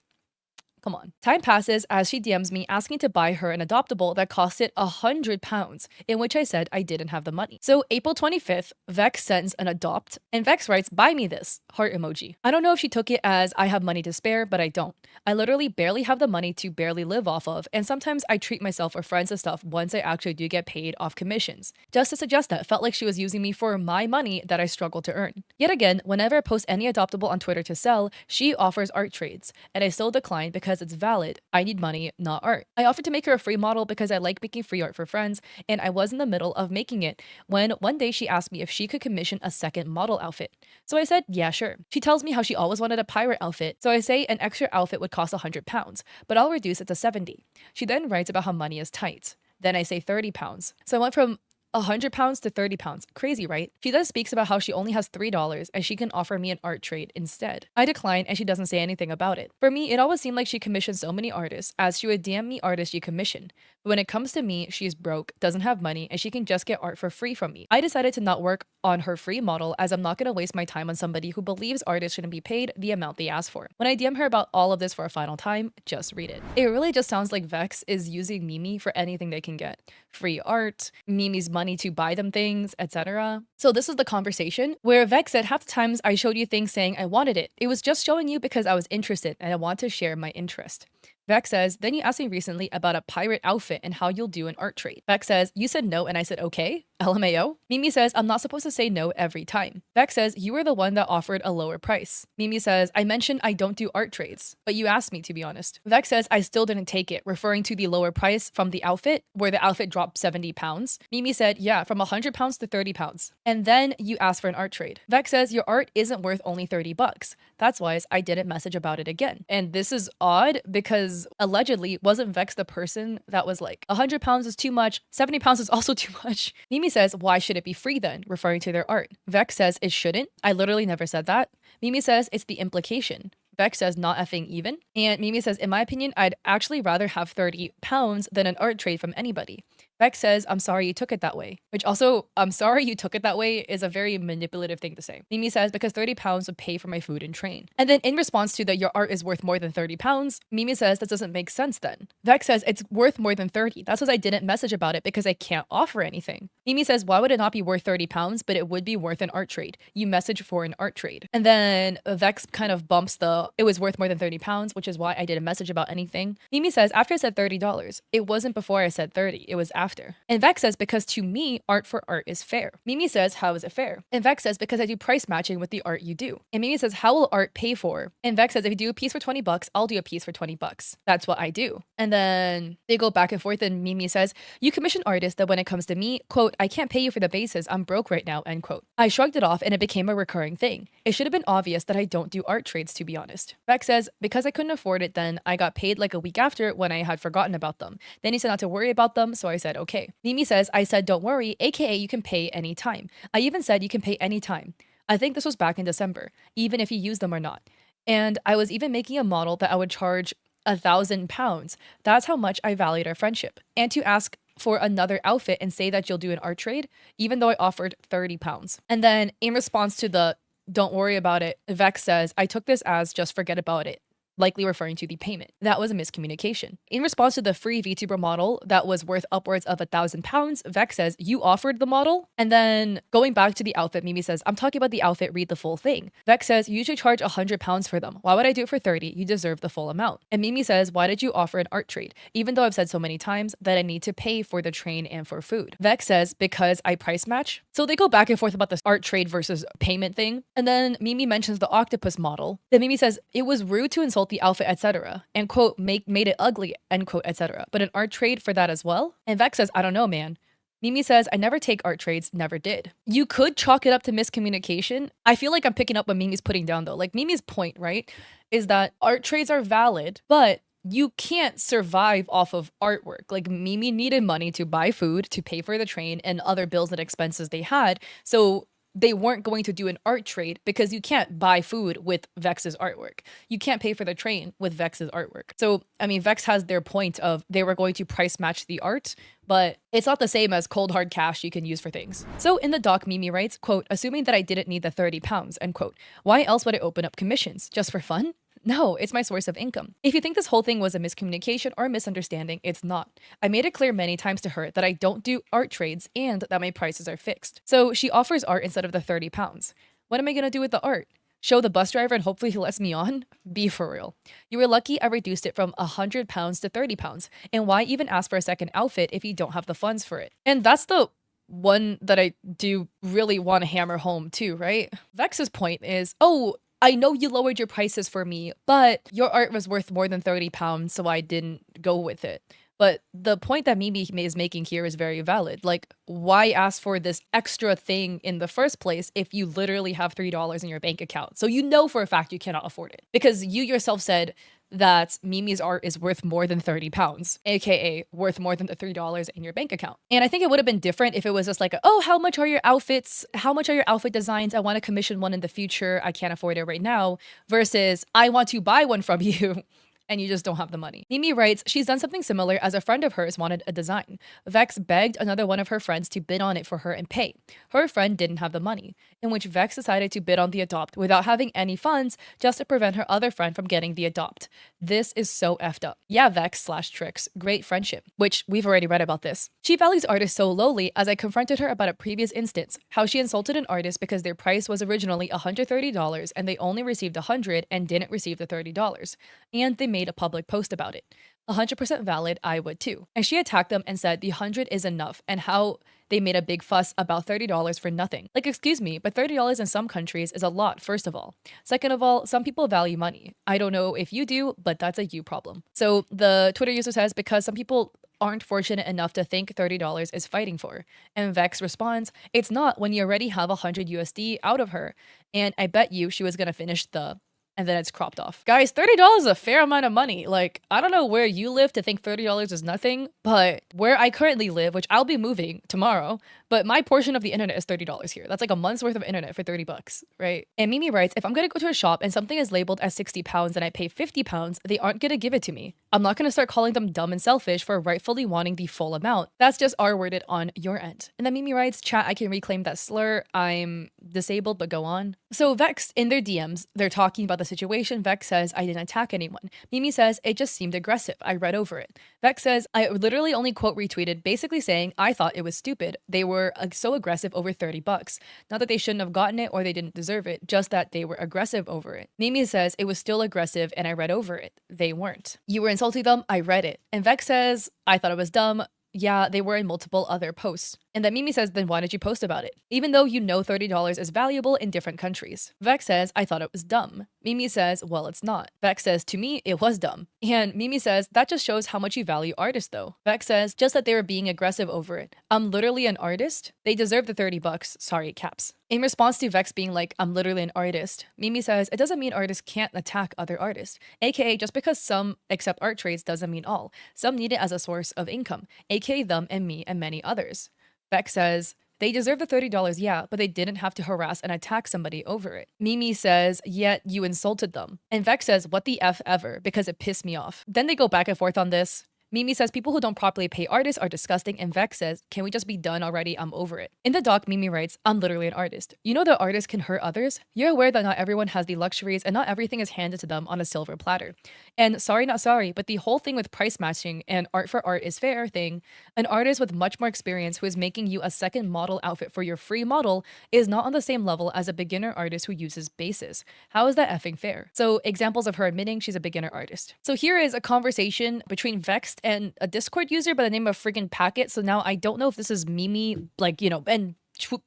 Come on. Time passes as she DMs me asking to buy her an adoptable that costed £100, in which I said I didn't have the money. So April 25th, Vex sends an adopt, and Vex writes, buy me this, heart emoji. I don't know if she took it as I have money to spare, but I don't. I literally barely have the money to barely live off of, and sometimes I treat myself or friends and stuff once I actually do get paid off commissions. Just to suggest that, felt like she was using me for my money that I struggle to earn. Yet again, whenever I post any adoptable on Twitter to sell, she offers art trades, and I still decline because it's valid. I need money, not art. I offered to make her a free model because I like making free art for friends, and I was in the middle of making it when one day she asked me if she could commission a second model outfit. So I said, yeah, sure. She tells me how she always wanted a pirate outfit, so I say an extra outfit would cost £100, but I'll reduce it to 70. She then writes about how money is tight. Then I say £30. So I went from £100 to £30. Crazy, right? She then speaks about how she only has $3 and she can offer me an art trade instead. I decline and she doesn't say anything about it. For me, it always seemed like she commissioned so many artists, as she would DM me artists she commissioned. But when it comes to me, she's broke, doesn't have money, and she can just get art for free from me. I decided to not work on her free model, as I'm not going to waste my time on somebody who believes artists shouldn't be paid the amount they ask for. When I DM her about all of this for a final time, just read it. It really just sounds like Vex is using Mimi for anything they can get. Free art, Mimi's money to buy them things, etc. So this is the conversation where Vex said, half the times I showed you things saying I wanted it. It was just showing you because I was interested and I want to share my interest. Vex says, then you asked me recently about a pirate outfit and how you'll do an art trade. Vex says, you said no and I said okay? LMAO? Mimi says, I'm not supposed to say no every time. Vex says, you were the one that offered a lower price. Mimi says, I mentioned I don't do art trades, but you asked me to be honest. Vex says, I still didn't take it, referring to the lower price from the outfit, where the outfit dropped £70. Mimi said, yeah, from £100 to £30. And then you asked for an art trade. Vex says, your art isn't worth only $30. That's why I didn't message about it again. And this is odd because allegedly wasn't Vex the person that was like, £100 is too much, £70 is also too much. Mimi says, why should it be free then? Referring to their art. Vex says, it shouldn't. I literally never said that. Mimi says, it's the implication. Vex says, not effing even. And Mimi says, in my opinion, I'd actually rather have £30 than an art trade from anybody. Vex says, I'm sorry you took it that way. Which also, I'm sorry you took it that way is a very manipulative thing to say. Mimi says, because £30 would pay for my food and train. And then in response to that your art is worth more than £30, Mimi says, that doesn't make sense then. Vex says, it's worth more than 30. That's because I didn't message about it because I can't offer anything. Mimi says, why would it not be worth £30, but it would be worth an art trade? You message for an art trade. And then Vex kind of bumps the, it was worth more than £30, which is why I didn't message about anything. Mimi says, after I said $30, it wasn't before I said 30, it was after. And Vex says, because to me, art for art is fair. Mimi says, how is it fair? And Vex says, because I do price matching with the art you do. And Mimi says, how will art pay for? And Vex says, if you do a piece for $20, I'll do a piece for $20. That's what I do. And then they go back and forth and Mimi says, you commission artists that when it comes to me, quote, I can't pay you for the basis, I'm broke right now, end quote. I shrugged it off and it became a recurring thing. It should have been obvious that I don't do art trades, to be honest. Vex says, because I couldn't afford it then, I got paid like a week after when I had forgotten about them. Then he said not to worry about them, so I said okay. Mimi says, I said don't worry, aka you can pay anytime. I even said you can pay anytime. I think this was back in December, even if you use them or not. And I was even making a model that I would charge £1,000. That's how much I valued our friendship. And to ask for another outfit and say that you'll do an art trade, even though I offered £30. And then in response to the don't worry about it, Vex says, I took this as just forget about it, likely referring to the payment. That was a miscommunication. In response to the free VTuber model that was worth upwards of £1,000, Vex says, you offered the model? And then going back to the outfit, Mimi says, I'm talking about the outfit, read the full thing. Vex says, you usually charge £100 for them. Why would I do it for 30? You deserve the full amount. And Mimi says, why did you offer an art trade? Even though I've said so many times that I need to pay for the train and for food. Vex says, because I price match. So they go back and forth about this art trade versus payment thing. And then Mimi mentions the octopus model. Then Mimi says, it was rude to insult the outfit, etc. And quote, made it ugly, end quote, etc. But an art trade for that as well? And Vex says, I don't know, man. Mimi says, I never take art trades, never did. You could chalk it up to miscommunication. I feel like I'm picking up what Mimi's putting down though. Like Mimi's point, right, is that art trades are valid, but you can't survive off of artwork. Like Mimi needed money to buy food, to pay for the train and other bills and expenses they had. So they weren't going to do an art trade because you can't buy food with Vex's artwork. You can't pay for the train with Vex's artwork. So, I mean, Vex has their point of they were going to price match the art, but it's not the same as cold hard cash you can use for things. So in the doc, Mimi writes, quote, assuming that I didn't need the £30, end quote, why else would I open up commissions? Just for fun? No, it's my source of income. If you think this whole thing was a miscommunication or a misunderstanding, it's not. I made it clear many times to her that I don't do art trades and that my prices are fixed. So she offers art instead of the £30. What am I gonna do with the art? Show the bus driver and hopefully he lets me on? Be for real. You were lucky I reduced it from £100 to £30. And why even ask for a second outfit if you don't have the funds for it? And that's the one that I do really want to hammer home too, right? Vex's point is, oh, I know you lowered your prices for me, but your art was worth more than £30, so I didn't go with it. But the point that Mimi is making here is very valid. Like, why ask for this extra thing in the first place if you literally have $3 in your bank account? So you know for a fact you cannot afford it. Because you yourself said that Mimi's art is worth more than 30 pounds, aka worth more than the $3 in your bank account. And I think it would have been different if it was just like, oh, how much are your outfits? How much are your outfit designs? I want to commission one in the future. I can't afford it right now. Versus, I want to buy one from you. And you just don't have the money. Mimi writes, she's done something similar as a friend of hers wanted a design. Vex begged another one of her friends to bid on it for her and pay. Her friend didn't have the money, in which Vex decided to bid on the adopt without having any funds just to prevent her other friend from getting the adopt. This is so effed up. Yeah, Vex/Trix, great friendship, which we've already read about this. She values artists so lowly as I confronted her about a previous instance, how she insulted an artist because their price was originally $130 and they only received $100 and didn't receive the $30. And they made a public post about it. 100% valid, I would too. And she attacked them and said the 100 is enough and how they made a big fuss about $30 for nothing. Like, excuse me, but $30 in some countries is a lot, first of all. Second of all, some people value money. I don't know if you do, but that's a you problem. So the Twitter user says, because some people aren't fortunate enough to think $30 is fighting for. And Vex responds, it's not when you already have 100 USD out of her. And I bet you she was gonna finish the and then it's cropped off. Guys, $30 is a fair amount of money. Like, I don't know where you live to think $30 is nothing, but where I currently live, which I'll be moving tomorrow, but my portion of the internet is $30 here. That's like a month's worth of internet for 30 bucks, right? And Mimi writes, if I'm gonna go to a shop and something is labeled as 60 pounds and I pay 50 pounds, they aren't gonna give it to me. I'm not gonna start calling them dumb and selfish for rightfully wanting the full amount. That's just R-worded on your end. And then Mimi writes, chat, I can reclaim that slur. I'm disabled, but go on. So Vex, in their DMs, they're talking about the situation. Vex says, I didn't attack anyone. Mimi says, it just seemed aggressive. I read over it. Vex says, I literally only quote retweeted, basically saying, I thought it was stupid. They were so aggressive over 30 bucks. Not that they shouldn't have gotten it or they didn't deserve it, just that they were aggressive over it. Mimi says, it was still aggressive and I read over it. They weren't. You were insulting them. I read it. And Vex says, I thought it was dumb. Yeah, they were in multiple other posts. And then Mimi says, then why did you post about it? Even though you know $30 is valuable in different countries. Vex says, I thought it was dumb. Mimi says, well, it's not. Vex says, to me, it was dumb. And Mimi says, that just shows how much you value artists though. Vex says, just that they were being aggressive over it. I'm literally an artist. They deserve the 30 bucks. Sorry, caps. In response to Vex being like, I'm literally an artist, Mimi says, it doesn't mean artists can't attack other artists. AKA, just because some accept art trades doesn't mean all. Some need it as a source of income. AKA them and me and many others. Vex says, they deserve the $30, yeah, but they didn't have to harass and attack somebody over it. Mimi says, yet you insulted them. And Vex says, what the F ever, because it pissed me off. Then they go back and forth on this. Mimi says people who don't properly pay artists are disgusting, and Vex says, can we just be done already? I'm over it. In the doc, Mimi writes, I'm literally an artist. You know that artists can hurt others? You're aware that not everyone has the luxuries and not everything is handed to them on a silver platter. And sorry, not sorry, but the whole thing with price matching and art for art is fair thing, an artist with much more experience who is making you a second model outfit for your free model is not on the same level as a beginner artist who uses bases. How is that effing fair? So examples of her admitting she's a beginner artist. So here is a conversation between Vex and a Discord user by the name of friggin' Packet. So now I don't know if this is Mimi, like, you know, and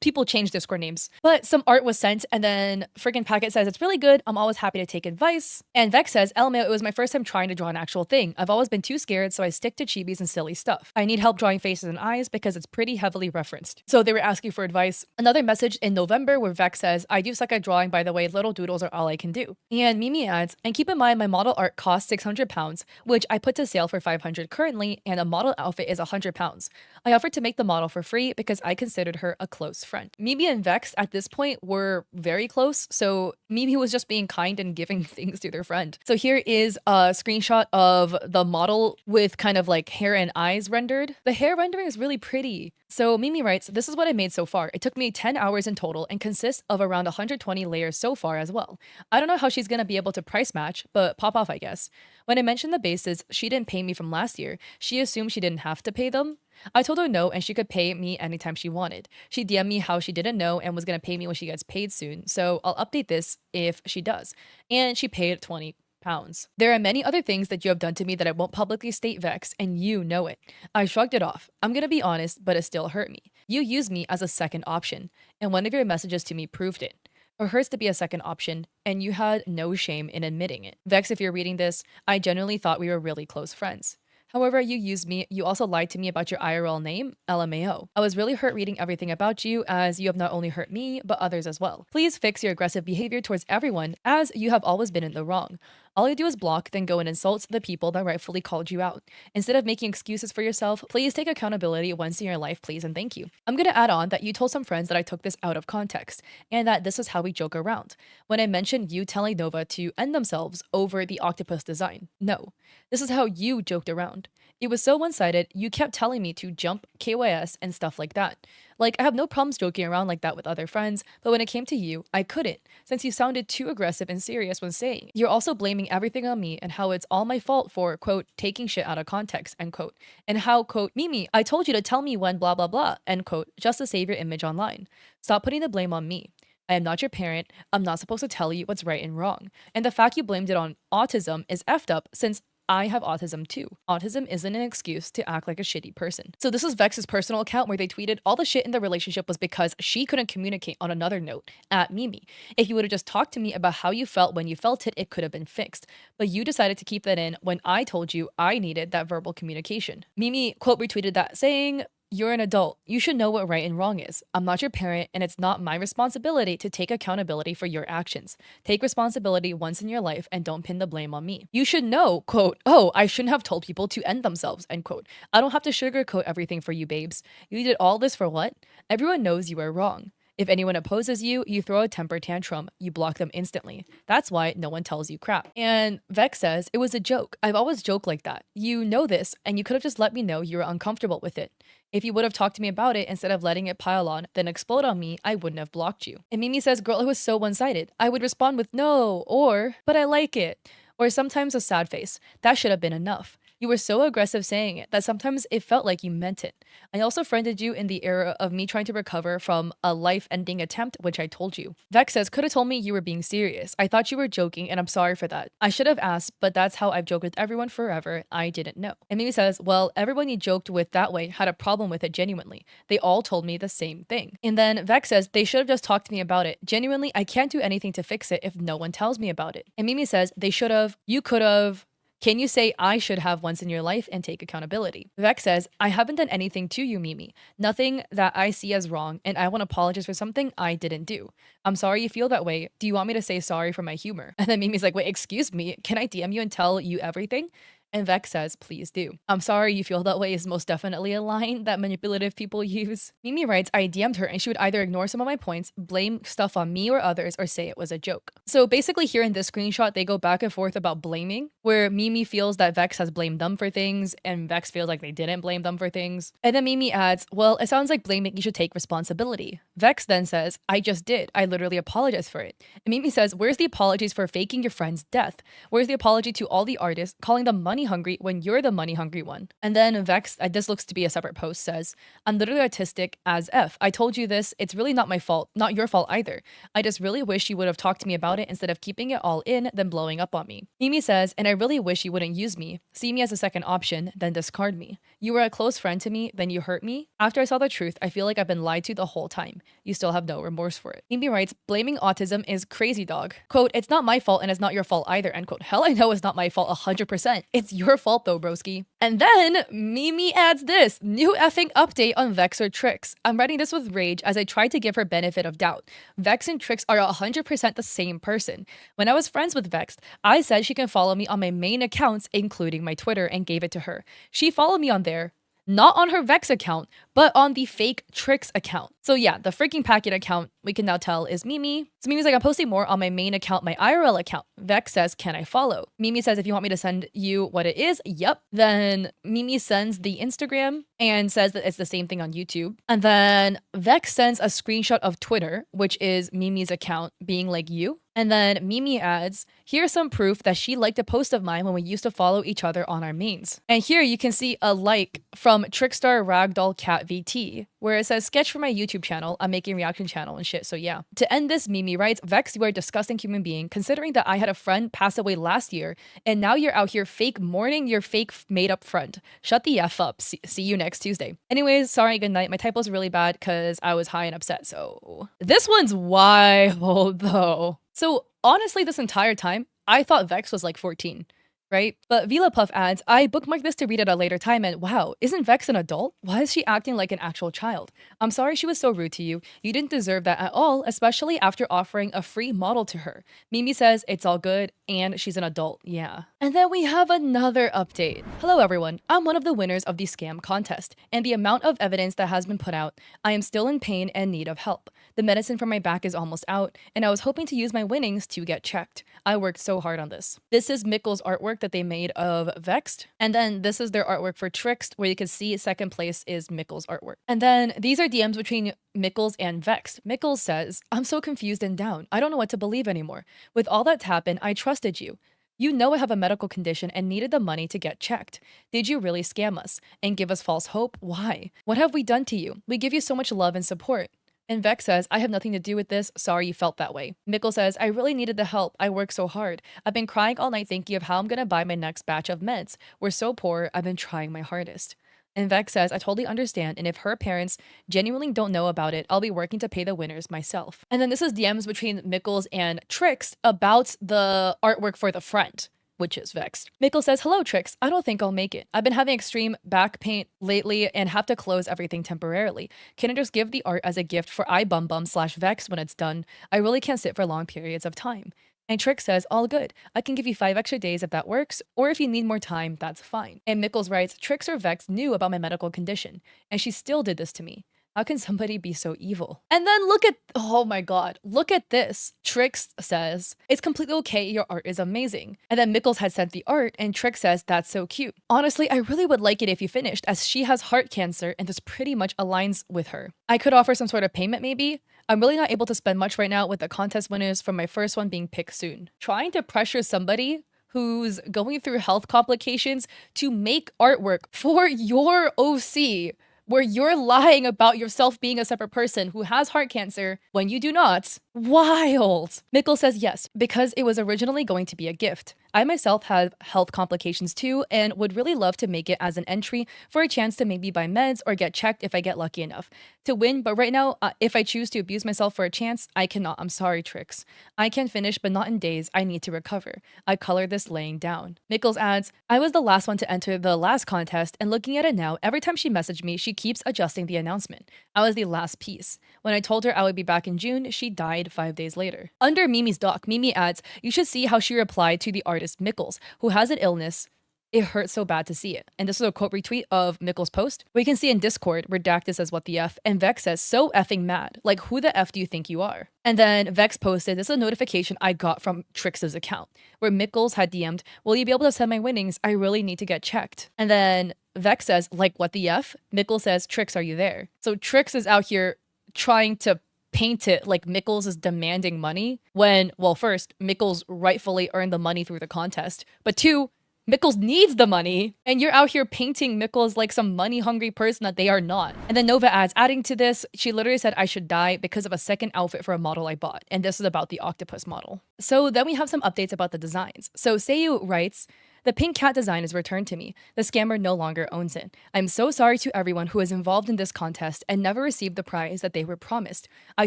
people change Discord names. But some art was sent, and then friggin' Packet says, it's really good. I'm always happy to take advice. And Vex says, LMAO, it was my first time trying to draw an actual thing. I've always been too scared, so I stick to chibis and silly stuff. I need help drawing faces and eyes because it's pretty heavily referenced. So they were asking for advice. Another message in November where Vex says, I do suck at drawing, by the way, little doodles are all I can do. And Mimi adds, and keep in mind my model art costs 600 pounds, which I put to sale for 500 currently, and a model outfit is 100 pounds. I offered to make the model for free because I considered her a close friend. Mimi and Vex at this point were very close, so Mimi was just being kind and giving things to their friend. So here is a screenshot of the model with kind of like hair and eyes rendered. The hair rendering is really pretty. So Mimi writes, this is what I made so far. It took me 10 hours in total and consists of around 120 layers so far as well. I don't know how she's gonna be able to price match, but pop off, I guess. When I mentioned the bases, she didn't pay me from last year. She assumed she didn't have to pay them. I told her no and she could pay me anytime she wanted. She DM'd me how she didn't know and was gonna pay me when she gets paid soon, so I'll update this if she does. And she paid 20 pounds. There are many other things that you have done to me that I won't publicly state, Vex, and you know it. I shrugged it off. I'm gonna be honest, but it still hurt me. You used me as a second option, and one of your messages to me proved it. It hurts to be a second option, and you had no shame in admitting it. Vex, if you're reading this, I genuinely thought we were really close friends. However, you used me, you also lied to me about your IRL name, LMAO. I was really hurt reading everything about you, as you have not only hurt me, but others as well. Please fix your aggressive behavior towards everyone, as you have always been in the wrong. All you do is block, then go and insult the people that rightfully called you out. Instead of making excuses for yourself, please take accountability once in your life, please, and thank you. I'm gonna add on that you told some friends that I took this out of context, and that this is how we joke around. When I mentioned you telling Nova to end themselves over the octopus design. No, this is how you joked around. It was so one-sided, you kept telling me to jump KYS and stuff like that. Like, I have no problems joking around like that with other friends, but when it came to you, I couldn't, since you sounded too aggressive and serious when saying it. You're also blaming everything on me and how it's all my fault for, quote, taking shit out of context, end quote, and how, quote, Mimi, I told you to tell me when blah blah blah, end quote, just to save your image online. Stop putting the blame on me. I am not your parent. I'm not supposed to tell you what's right and wrong. And the fact you blamed it on autism is effed up, since I have autism too. Autism isn't an excuse to act like a shitty person. So this is Vex's personal account where they tweeted all the shit in the relationship was because she couldn't communicate. On another note, at Mimi, if you would have just talked to me about how you felt when you felt it, it could have been fixed. But you decided to keep that in when I told you I needed that verbal communication. Mimi, quote, retweeted that saying, "You're an adult. You should know what right and wrong is. I'm not your parent, and it's not my responsibility to take accountability for your actions. Take responsibility once in your life and don't pin the blame on me. You should know, quote, oh, I shouldn't have told people to end themselves, end quote. I don't have to sugarcoat everything for you, babes. You did all this for what? Everyone knows you are wrong. If anyone opposes you, you throw a temper tantrum. You block them instantly. That's why no one tells you crap." And Vex says, "It was a joke. I've always joked like that. You know this, and you could have just let me know you were uncomfortable with it. If you would have talked to me about it instead of letting it pile on, then explode on me, I wouldn't have blocked you." And Mimi says, "Girl, it was so one-sided. I would respond with no, or, but I like it, or sometimes a sad face. That should have been enough. You were so aggressive saying it that sometimes it felt like you meant it. I also friended you in the era of me trying to recover from a life-ending attempt, which I told you." Vex says, "Could have told me you were being serious. I thought you were joking, and I'm sorry for that. I should have asked, but that's how I've joked with everyone forever. I didn't know." And Mimi says, "Well, everyone you joked with that way had a problem with it genuinely. They all told me the same thing." And then Vex says, "They should have just talked to me about it. Genuinely, I can't do anything to fix it if no one tells me about it." And Mimi says, "They should have, you could have. Can you say I should have once in your life and take accountability?" Vex says, "I haven't done anything to you, Mimi. Nothing that I see as wrong, and I want to apologize for something I didn't do. I'm sorry you feel that way. Do you want me to say sorry for my humor?" And then Mimi's like, "Wait, excuse me? Can I DM you and tell you everything?" And Vex says, "Please do. I'm sorry you feel that way" is most definitely a line that manipulative people use. Mimi writes, "I DM'd her and she would either ignore some of my points, blame stuff on me or others, or say it was a joke." So basically here in this screenshot, they go back and forth about blaming, where Mimi feels that Vex has blamed them for things and Vex feels like they didn't blame them for things. And then Mimi adds, "Well, it sounds like blaming you should take responsibility." Vex then says, "I just did. I literally apologized for it." And Mimi says, "Where's the apologies for faking your friend's death? Where's the apology to all the artists calling them money hungry when you're the money hungry one?" And then Vex, this looks to be a separate post, says, "I'm literally autistic as F. I told you this. It's really not my fault. Not your fault either. I just really wish you would have talked to me about it instead of keeping it all in, then blowing up on me." Mimi says, "And I really wish you wouldn't use me. See me as a second option, then discard me. You were a close friend to me, then you hurt me. After I saw the truth, I feel like I've been lied to the whole time. You still have no remorse for it." Mimi writes, "Blaming autism is crazy, dog. Quote, it's not my fault and it's not your fault either," end quote. Hell, I know it's not my fault 100%. It's your fault though, broski. And then Mimi adds this, "New effing update on Vex or Trix. I'm writing this with rage as I tried to give her benefit of doubt. Vex and Trix are 100% the same person. When I was friends with Vex, I said she can follow me on my main accounts, including my Twitter, and gave it to her. She followed me on there. Not on her Vex account, but on the fake Trix account." So yeah, the freaking packet account, we can now tell, is Mimi. So Mimi's like, "I'm posting more on my main account, my IRL account." Vex says, "Can I follow?" Mimi says, "If you want me to send you what it is, yep." Then Mimi sends the Instagram and says that it's the same thing on YouTube. And then Vex sends a screenshot of Twitter, which is Mimi's account being like you. And then Mimi adds, "Here's some proof that she liked a post of mine when we used to follow each other on our mains." And here you can see a like from Trickstar Ragdoll Cat VT, where it says, "Sketch for my YouTube channel. I'm making reaction channel and shit." So yeah. To end this, Mimi writes, "Vex, you are a disgusting human being, considering that I had a friend pass away last year, and now you're out here fake mourning your fake made-up friend. Shut the F up. See you next Tuesday." Anyways, sorry, good night. My typo's really bad because I was high and upset, so... This one's wild, though. So honestly, this entire time, I thought Vex was like 14. right? But Vila Puff adds, I bookmarked this to read at a later time and wow, isn't Vex an adult? Why is she acting like an actual child? I'm sorry she was so rude to you. You didn't deserve that at all, especially after offering a free model to her. Mimi says it's all good and she's an adult, yeah. And then we have another update. Hello everyone, I'm one of the winners of the scam contest, and the amount of evidence that has been put out, I am still in pain and need of help. The medicine for my back is almost out, and I was hoping to use my winnings to get checked. I worked so hard on this. This is Mikkel's artwork that they made of Vexed, and then this is their artwork for Trickst, where you can see second place is Mikkel's artwork. And then these are DMs between Mikkels and Vexed. Mikkels says, I'm so confused and down. I don't know what to believe anymore. With all that's happened, I trusted you. You know I have a medical condition and needed the money to get checked. Did you really scam us and give us false hope? Why? What have we done to you? We give you so much love and support. And Vex says, I have nothing to do with this. Sorry you felt that way. Mikkel says, I really needed the help. I worked so hard. I've been crying all night thinking of how I'm gonna buy my next batch of meds. We're so poor. I've been trying my hardest. And Vex says, I totally understand, and if her parents genuinely don't know about it, I'll be working to pay the winners myself. And then this is DMs between Mikkels and Trix about the artwork for the front, which is Vexed. Mikkel says, hello Trix, I don't think I'll make it. I've been having extreme back pain lately and have to close everything temporarily. Can I just give the art as a gift for iBumBum/Vex when it's done? I really can't sit for long periods of time. And Trick says, all good. I can give you 5 extra days if that works, or if you need more time, that's fine. And Mikkels writes, Trix or Vex knew about my medical condition, and she still did this to me. How can somebody be so evil? And then look at, oh my god, look at this. Trix says, it's completely okay, your art is amazing. And then Mikkels had sent the art, and Trix says, that's so cute. Honestly, I really would like it if you finished, as she has heart cancer, and this pretty much aligns with her. I could offer some sort of payment maybe? I'm really not able to spend much right now with the contest winners from my first one being picked soon. Trying to pressure somebody who's going through health complications to make artwork for your OC where you're lying about yourself being a separate person who has heart cancer when you do not. Wild. Mikkel says yes, because it was originally going to be a gift. I myself have health complications too and would really love to make it as an entry for a chance to maybe buy meds or get checked if I get lucky enough to win. But right now, if I choose to abuse myself for a chance, I cannot. I'm sorry, Trix. I can finish, but not in days. I need to recover. I color this laying down. Mikkels adds, I was the last one to enter the last contest, and looking at it now, every time she messaged me, she keeps adjusting the announcement. I was the last piece. When I told her I would be back in June, she died 5 days later. Under Mimi's doc, Mimi adds, you should see how she replied to the artist Mikkels, who has an illness. It hurts so bad to see it. And this is a quote retweet of Mikkels' post. We can see in Discord, Redacted says what the F, and Vex says, so effing mad. Like, who the F do you think you are? And then Vex posted, this is a notification I got from Trix's account, where Mikkels had DM'd, will you be able to send my winnings? I really need to get checked. And then Vex says, like, what the F? Mikkels says, Trix, are you there? So Trix is out here trying to paint it like Mikkels is demanding money when, well, first, Mikkels rightfully earned the money through the contest, but 2, Mikkels needs the money, and you're out here painting Mikkels like some money-hungry person that they are not. And then Nova adds, adding to this, she literally said I should die because of a second outfit for a model I bought, and this is about the octopus model. So then we have some updates about the designs. So Seiyu writes, the pink cat design is returned to me. The scammer no longer owns it. I'm so sorry to everyone who was involved in this contest and never received the prize that they were promised. I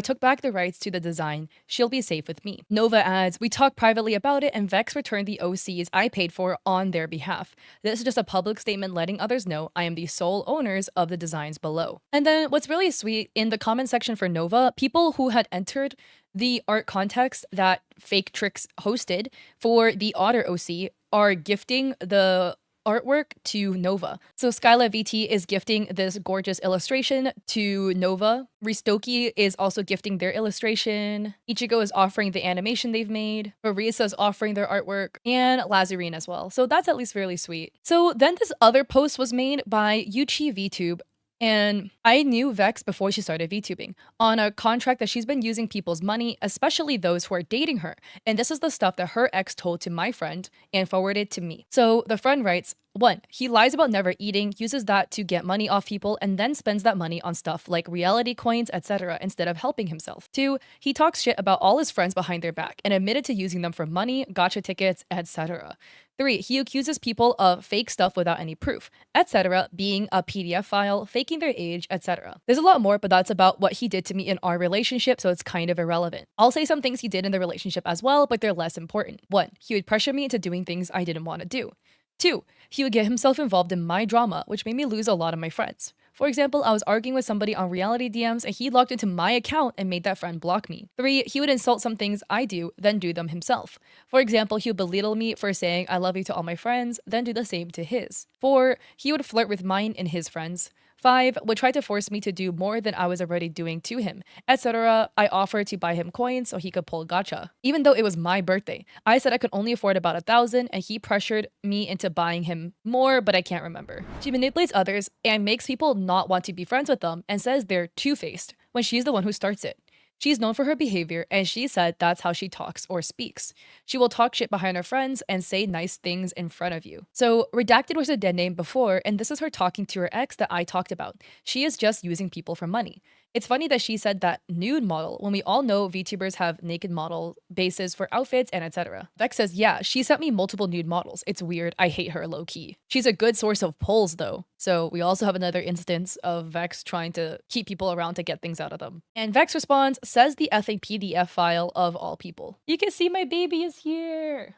took back the rights to the design. She'll be safe with me. Nova adds, we talked privately about it and Vex returned the OCs I paid for on their behalf. This is just a public statement letting others know I am the sole owners of the designs below. And then what's really sweet, in the comment section for Nova, people who had entered the art contest that Fake Tricks hosted for the Otter OC are gifting the artwork to Nova. So Skyla VT is gifting this gorgeous illustration to Nova. Ristoki is also gifting their illustration. Ichigo is offering the animation they've made. Marisa is offering their artwork, and Lazarine as well. So that's at least really sweet. So then this other post was made by Yuchi VTube. And I knew Vex before she started VTubing on a contract that she's been using people's money, especially those who are dating her. And this is the stuff that her ex told to my friend and forwarded to me. So the friend writes, 1. He lies about never eating, uses that to get money off people, and then spends that money on stuff like reality coins, etc. instead of helping himself. 2. He talks shit about all his friends behind their back and admitted to using them for money, gacha tickets, etc. 3. He accuses people of fake stuff without any proof, etc., being a PDF file, faking their age, etc. There's a lot more, but that's about what he did to me in our relationship, so it's kind of irrelevant. I'll say some things he did in the relationship as well, but they're less important. 1. He would pressure me into doing things I didn't want to do. 2. He would get himself involved in my drama, which made me lose a lot of my friends. For example, I was arguing with somebody on reality DMs and he logged into my account and made that friend block me. 3. He would insult some things I do, then do them himself. For example, he would belittle me for saying I love you to all my friends, then do the same to his. 4. He would flirt with mine and his friends. 5. Would try to force me to do more than I was already doing to him, etc. I offered to buy him coins so he could pull gacha. Even though it was my birthday, I said I could only afford about 1,000 and he pressured me into buying him more, but I can't remember. She manipulates others and makes people not want to be friends with them and says they're two-faced when she's the one who starts it. She's known for her behavior, and she said that's how she talks or speaks. She will talk shit behind her friends and say nice things in front of you. So, Redacted was a dead name before, and this is her talking to her ex that I talked about. She is just using people for money. It's funny that she said that nude model when we all know VTubers have naked model bases for outfits and etc. Vex says, yeah, she sent me multiple nude models. It's weird. I hate her low key. She's a good source of polls though. So we also have another instance of Vex trying to keep people around to get things out of them. And Vex responds, says the effing PDF file of all people. You can see my baby is here.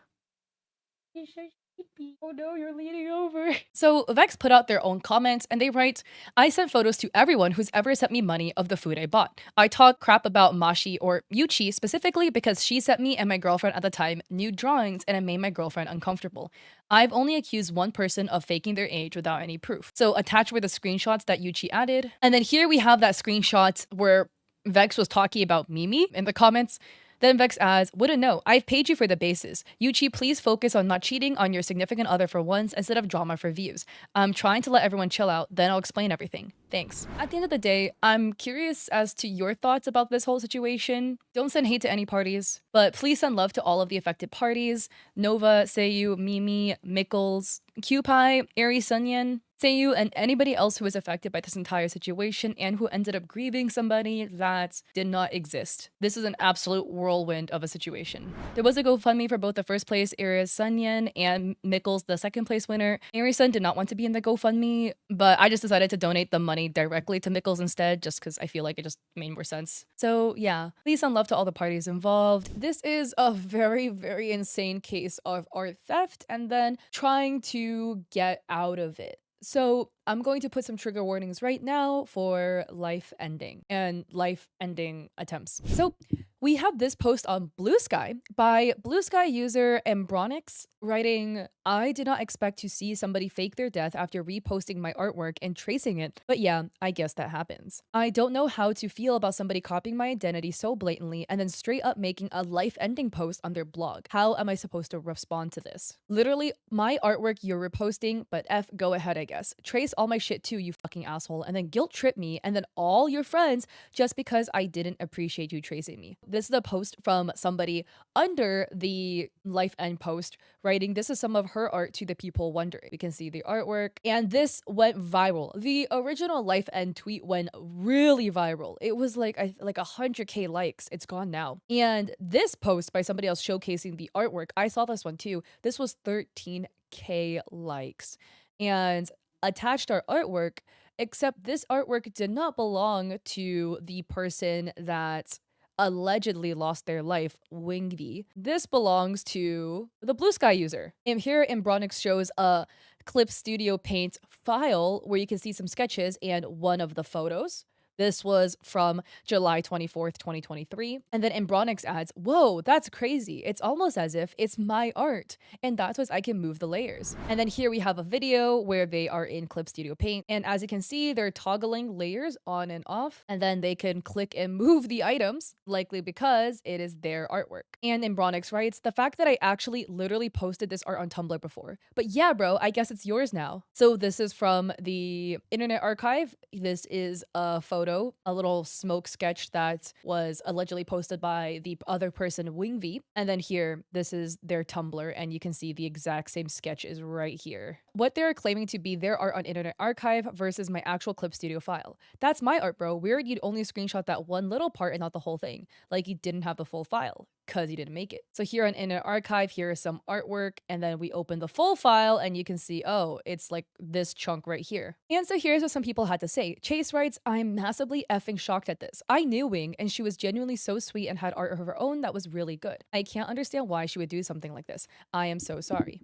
Oh no, you're leaning over. So Vex put out their own comments and they write, I sent photos to everyone who's ever sent me money of the food I bought. I talk crap about Mashi or Yuchi specifically because she sent me and my girlfriend at the time nude drawings and it made my girlfriend uncomfortable. I've only accused one person of faking their age without any proof. So attached were the screenshots that Yuchi added. And then here we have that screenshot where Vex was talking about Mimi in the comments. Then Vex adds, wouldn't know, I've paid you for the bases. Yuchi, please focus on not cheating on your significant other for once instead of drama for views. I'm trying to let everyone chill out, then I'll explain everything. Thanks. At the end of the day, I'm curious as to your thoughts about this whole situation. Don't send hate to any parties, but please send love to all of the affected parties. Nova, Seiyu, Mimi, Mikkels, Kewpie, Eri Sunyan, Seiyu, and anybody else who was affected by this entire situation and who ended up grieving somebody that did not exist. This is an absolute whirlwind of a situation. There was a GoFundMe for both the first place Eri Sunyan and Mikkels, the second place winner. Eri Sun did not want to be in the GoFundMe, but I just decided to donate the money directly to Mikkels instead, just because I feel like it just made more sense. So yeah, please send love to all the parties involved. This is a very, very insane case of art theft and then trying to get out of it. So I'm going to put some trigger warnings right now for life ending and life ending attempts. So we have this post on Blue Sky by Blue Sky user Embronix writing, I did not expect to see somebody fake their death after reposting my artwork and tracing it, but yeah, I guess that happens. I don't know how to feel about somebody copying my identity so blatantly and then straight up making a life-ending post on their blog. How am I supposed to respond to this? Literally, my artwork you're reposting, but F, go ahead I guess. Trace all my shit too, you fucking asshole, and then guilt trip me and then all your friends just because I didn't appreciate you tracing me. This is a post from somebody under the life end post writing, this is some of her art to the people wondering. We can see the artwork and this went viral. The original life end tweet went really viral. It was like 100k likes. It's gone now. And this post by somebody else showcasing the artwork, I saw this one too. This was 13k likes and attached our artwork, except this artwork did not belong to the person that allegedly lost their life, Wingvi. This belongs to the Blue Sky user. And here Embronix shows a Clip Studio Paint file where you can see some sketches and one of the photos. This was from July 24th, 2023. And then Embronix adds, whoa, that's crazy. It's almost as if it's my art. And that's what I can move the layers. And then here we have a video where they are in Clip Studio Paint. And as you can see, they're toggling layers on and off. And then they can click and move the items, likely because it is their artwork. And Embronix writes, the fact that I actually literally posted this art on Tumblr before. But yeah, bro, I guess it's yours now. So this is from the Internet Archive. This is a photo, a little smoke sketch that was allegedly posted by the other person, Wingvi. And then here, this is their Tumblr, and you can see the exact same sketch is right here. What they're claiming to be their art on Internet Archive versus my actual Clip Studio file. That's my art, bro. Weird you'd only screenshot that one little part and not the whole thing. Like you didn't have the full file. because you didn't make it. So here on Internet Archive, here is some artwork, and then we open the full file and you can see, oh, it's like this chunk right here. And so here's what some people had to say. Chase writes, I'm massively effing shocked at this. I knew Wing and she was genuinely so sweet and had art of her own that was really good. I can't understand why she would do something like this. I am so sorry.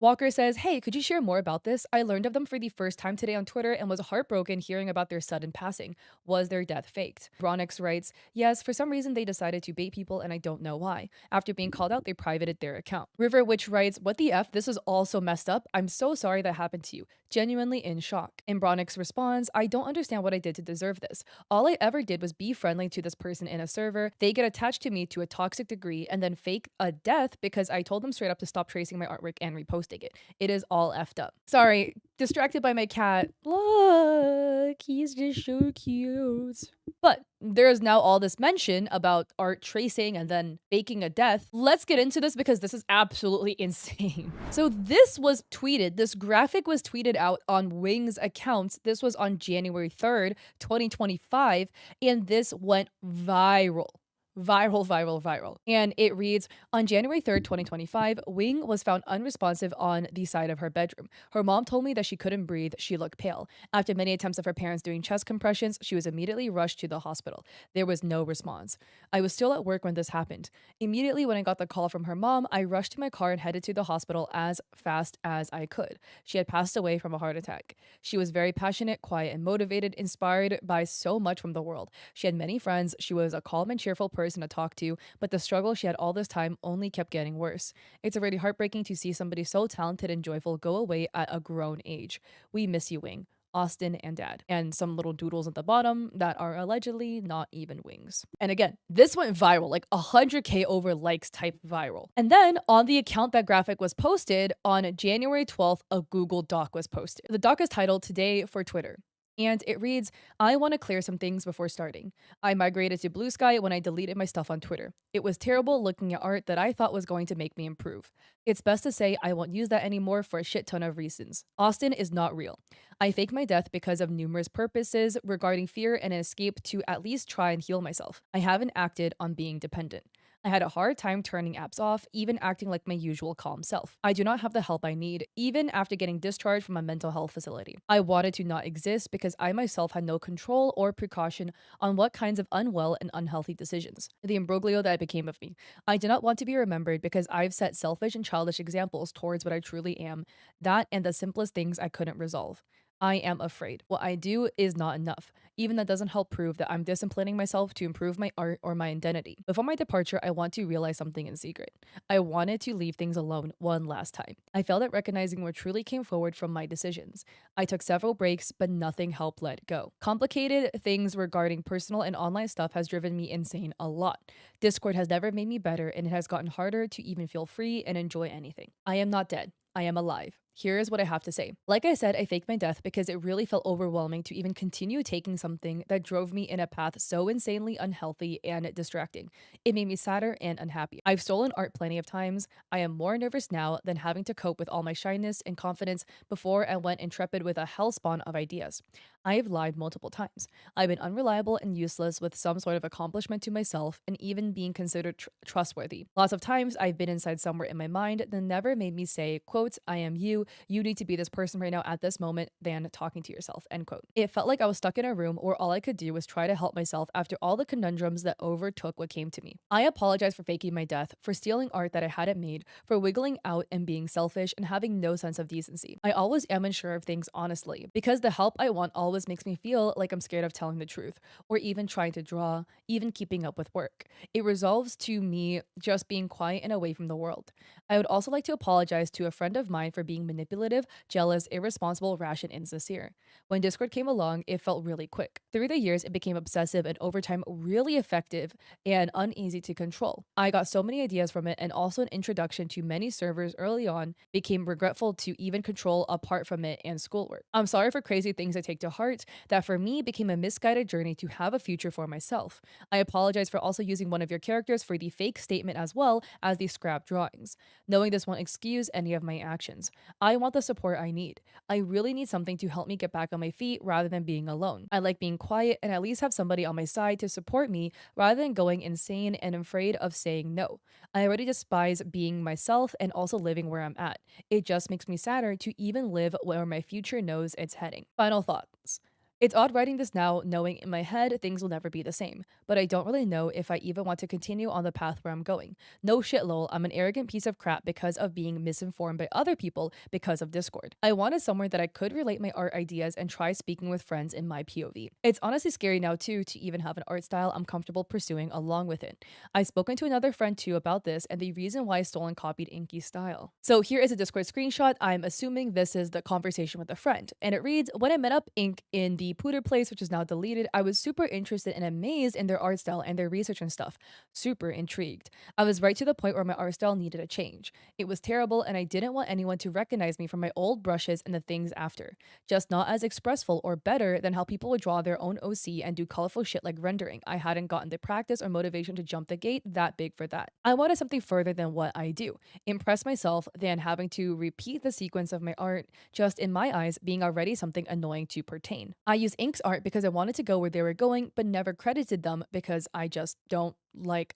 Walker says, hey, could you share more about this? I learned of them for the first time today on Twitter and was heartbroken hearing about their sudden passing. Was their death faked? Bronix writes, yes, for some reason they decided to bait people and I don't know why. After being called out, they privated their account. River Witch writes, what the F? This is all so messed up. I'm so sorry that happened to you. Genuinely in shock. And Bronix responds, I don't understand what I did to deserve this. All I ever did was be friendly to this person in a server. They get attached to me to a toxic degree and then fake a death because I told them straight up to stop tracing my artwork and reposting it. It is all effed up. Sorry, distracted by my cat. Look, he's just so cute. But there is now all this mention about art tracing and then faking a death. Let's get into this because this is absolutely insane. So this was tweeted, this graphic was tweeted out on Wing's account. This was on January 3rd, 2025, and this went viral. Viral. And it reads, on January 3rd, 2025, Wing was found unresponsive on the side of her bedroom. Her mom told me that she couldn't breathe. She looked pale. After many attempts of her parents doing chest compressions, she was immediately rushed to the hospital. There was no response. I was still at work when this happened. Immediately when I got the call from her mom, I rushed to my car and headed to the hospital as fast as I could. She had passed away from a heart attack. She was very passionate, quiet, and motivated, inspired by so much from the world. She had many friends. She was a calm and cheerful person to talk to, but the struggle she had all this time only kept getting worse. It's already heartbreaking to see somebody so talented and joyful go away at a grown age. We miss you, Wing. Austin and Dad, and some little doodles at the bottom that are allegedly not even wings. And again, this went viral, like 100K over likes type viral. And then on the account that graphic was posted, on January 12th, a Google Doc was posted. The doc is titled Today for Twitter. And it reads, I want to clear some things before starting. I migrated to Blue Sky when I deleted my stuff on Twitter. It was terrible looking at art that I thought was going to make me improve. It's best to say I won't use that anymore for a shit ton of reasons. Austin is not real. I faked my death because of numerous purposes regarding fear and an escape to at least try and heal myself. I haven't acted on being dependent. I had a hard time turning apps off, even acting like my usual calm self. I do not have the help I need, even after getting discharged from a mental health facility. I wanted to not exist because I myself had no control or precaution on what kinds of unwell and unhealthy decisions. The imbroglio that became of me. I do not want to be remembered because I've set selfish and childish examples towards what I truly am, that and the simplest things I couldn't resolve. I am afraid. What I do is not enough. Even that doesn't help prove that I'm disciplining myself to improve my art or my identity. Before my departure, I want to realize something in secret. I wanted to leave things alone one last time. I felt that recognizing what truly came forward from my decisions. I took several breaks, but nothing helped let go. Complicated things regarding personal and online stuff has driven me insane a lot. Discord has never made me better, and it has gotten harder to even feel free and enjoy anything. I am not dead. I am alive. Here is what I have to say. Like I said, I faked my death because it really felt overwhelming to even continue taking something that drove me in a path so insanely unhealthy and distracting. It made me sadder and unhappy. I've stolen art plenty of times. I am more nervous now than having to cope with all my shyness and confidence before I went intrepid with a hellspawn of ideas. I've lied multiple times. I've been unreliable and useless with some sort of accomplishment to myself and even being considered trustworthy. Lots of times I've been inside somewhere in my mind that never made me say, quote, I am you need to be this person right now at this moment than talking to yourself, end quote. It felt like I was stuck in a room where all I could do was try to help myself after all the conundrums that overtook what came to me. I apologize for faking my death, for stealing art that I hadn't made, for wiggling out and being selfish and having no sense of decency. I always am unsure of things honestly, because the help I want always makes me feel like I'm scared of telling the truth, or even trying to draw, even keeping up with work. It resolves to me just being quiet and away from the world. I would also like to apologize to a friend of mine for being manipulative, jealous, irresponsible, rash, and insincere. When Discord came along, it felt really quick. Through the years, it became obsessive and over time really effective and uneasy to control. I got so many ideas from it, and also an introduction to many servers early on became regretful to even control apart from it and schoolwork. I'm sorry for crazy things I take to heart that for me became a misguided journey to have a future for myself. I apologize for also using one of your characters for the fake statement as well as the scrap drawings. Knowing this won't excuse any of my actions. I want the support I need. I really need something to help me get back on my feet rather than being alone. I like being quiet and at least have somebody on my side to support me rather than going insane and afraid of saying no. I already despise being myself and also living where I'm at. It just makes me sadder to even live where my future knows it's heading. Final thoughts. It's odd writing this now, knowing in my head things will never be the same, but I don't really know if I even want to continue on the path where I'm going. No shit, lol, I'm an arrogant piece of crap because of being misinformed by other people because of Discord. I wanted somewhere that I could relate my art ideas and try speaking with friends in my POV. It's honestly scary now too to even have an art style I'm comfortable pursuing along with it. I've spoken to another friend too about this and the reason why I stole and copied Inky's style. So here is a Discord screenshot. I'm assuming this is the conversation with a friend, and it reads, when I met up Ink in the Pooter place, which is now deleted, I was super interested and amazed in their art style and their research and stuff. Super intrigued. I was right to the point where my art style needed a change. It was terrible and I didn't want anyone to recognize me from my old brushes and the things after. Just not as expressful or better than how people would draw their own OC and do colorful shit like rendering. I hadn't gotten the practice or motivation to jump the gate that big for that. I wanted something further than what I do. Impress myself than having to repeat the sequence of my art, just in my eyes being already something annoying to pertain. I use Ink's art because I wanted to go where they were going, but never credited them because I just don't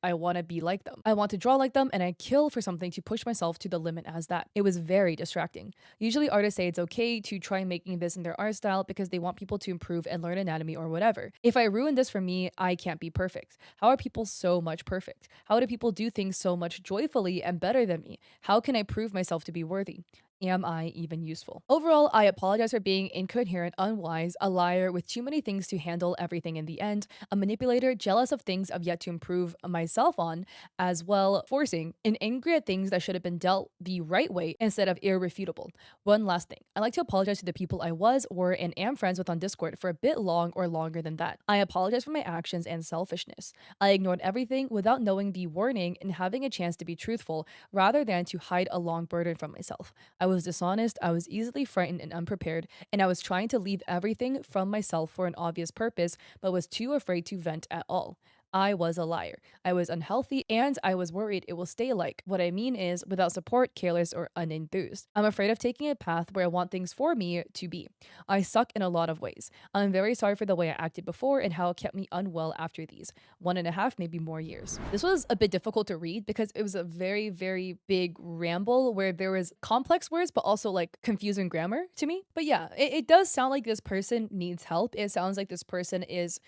I want to be like them. I want to draw like them and I kill for something to push myself to the limit as that. It was very distracting. Usually artists say it's okay to try making this in their art style because they want people to improve and learn anatomy or whatever. If I ruin this for me, I can't be perfect. How are people so much perfect? How do people do things so much joyfully and better than me? How can I prove myself to be worthy? Am I even useful? Overall, I apologize for being incoherent, unwise, a liar with too many things to handle everything in the end, a manipulator jealous of things I've yet to improve myself on, as well forcing and angry at things that should have been dealt the right way instead of irrefutable. One last thing. I'd like to apologize to the people I was, were, and am friends with on Discord for a bit long or longer than that. I apologize for my actions and selfishness. I ignored everything without knowing the warning and having a chance to be truthful rather than to hide a long burden from myself. I was dishonest, I was easily frightened and unprepared, and I was trying to leave everything from myself for an obvious purpose, but was too afraid to vent at all. I was a liar. I was unhealthy and I was worried it will stay like. What I mean is without support, careless, or unenthused. I'm afraid of taking a path where I want things for me to be. I suck in a lot of ways. I'm very sorry for the way I acted before and how it kept me unwell after these 1.5, maybe more years. This was a bit difficult to read because it was a very, very big ramble where there was complex words but also confusing grammar to me. But yeah, it does sound like this person needs help. It sounds like this person is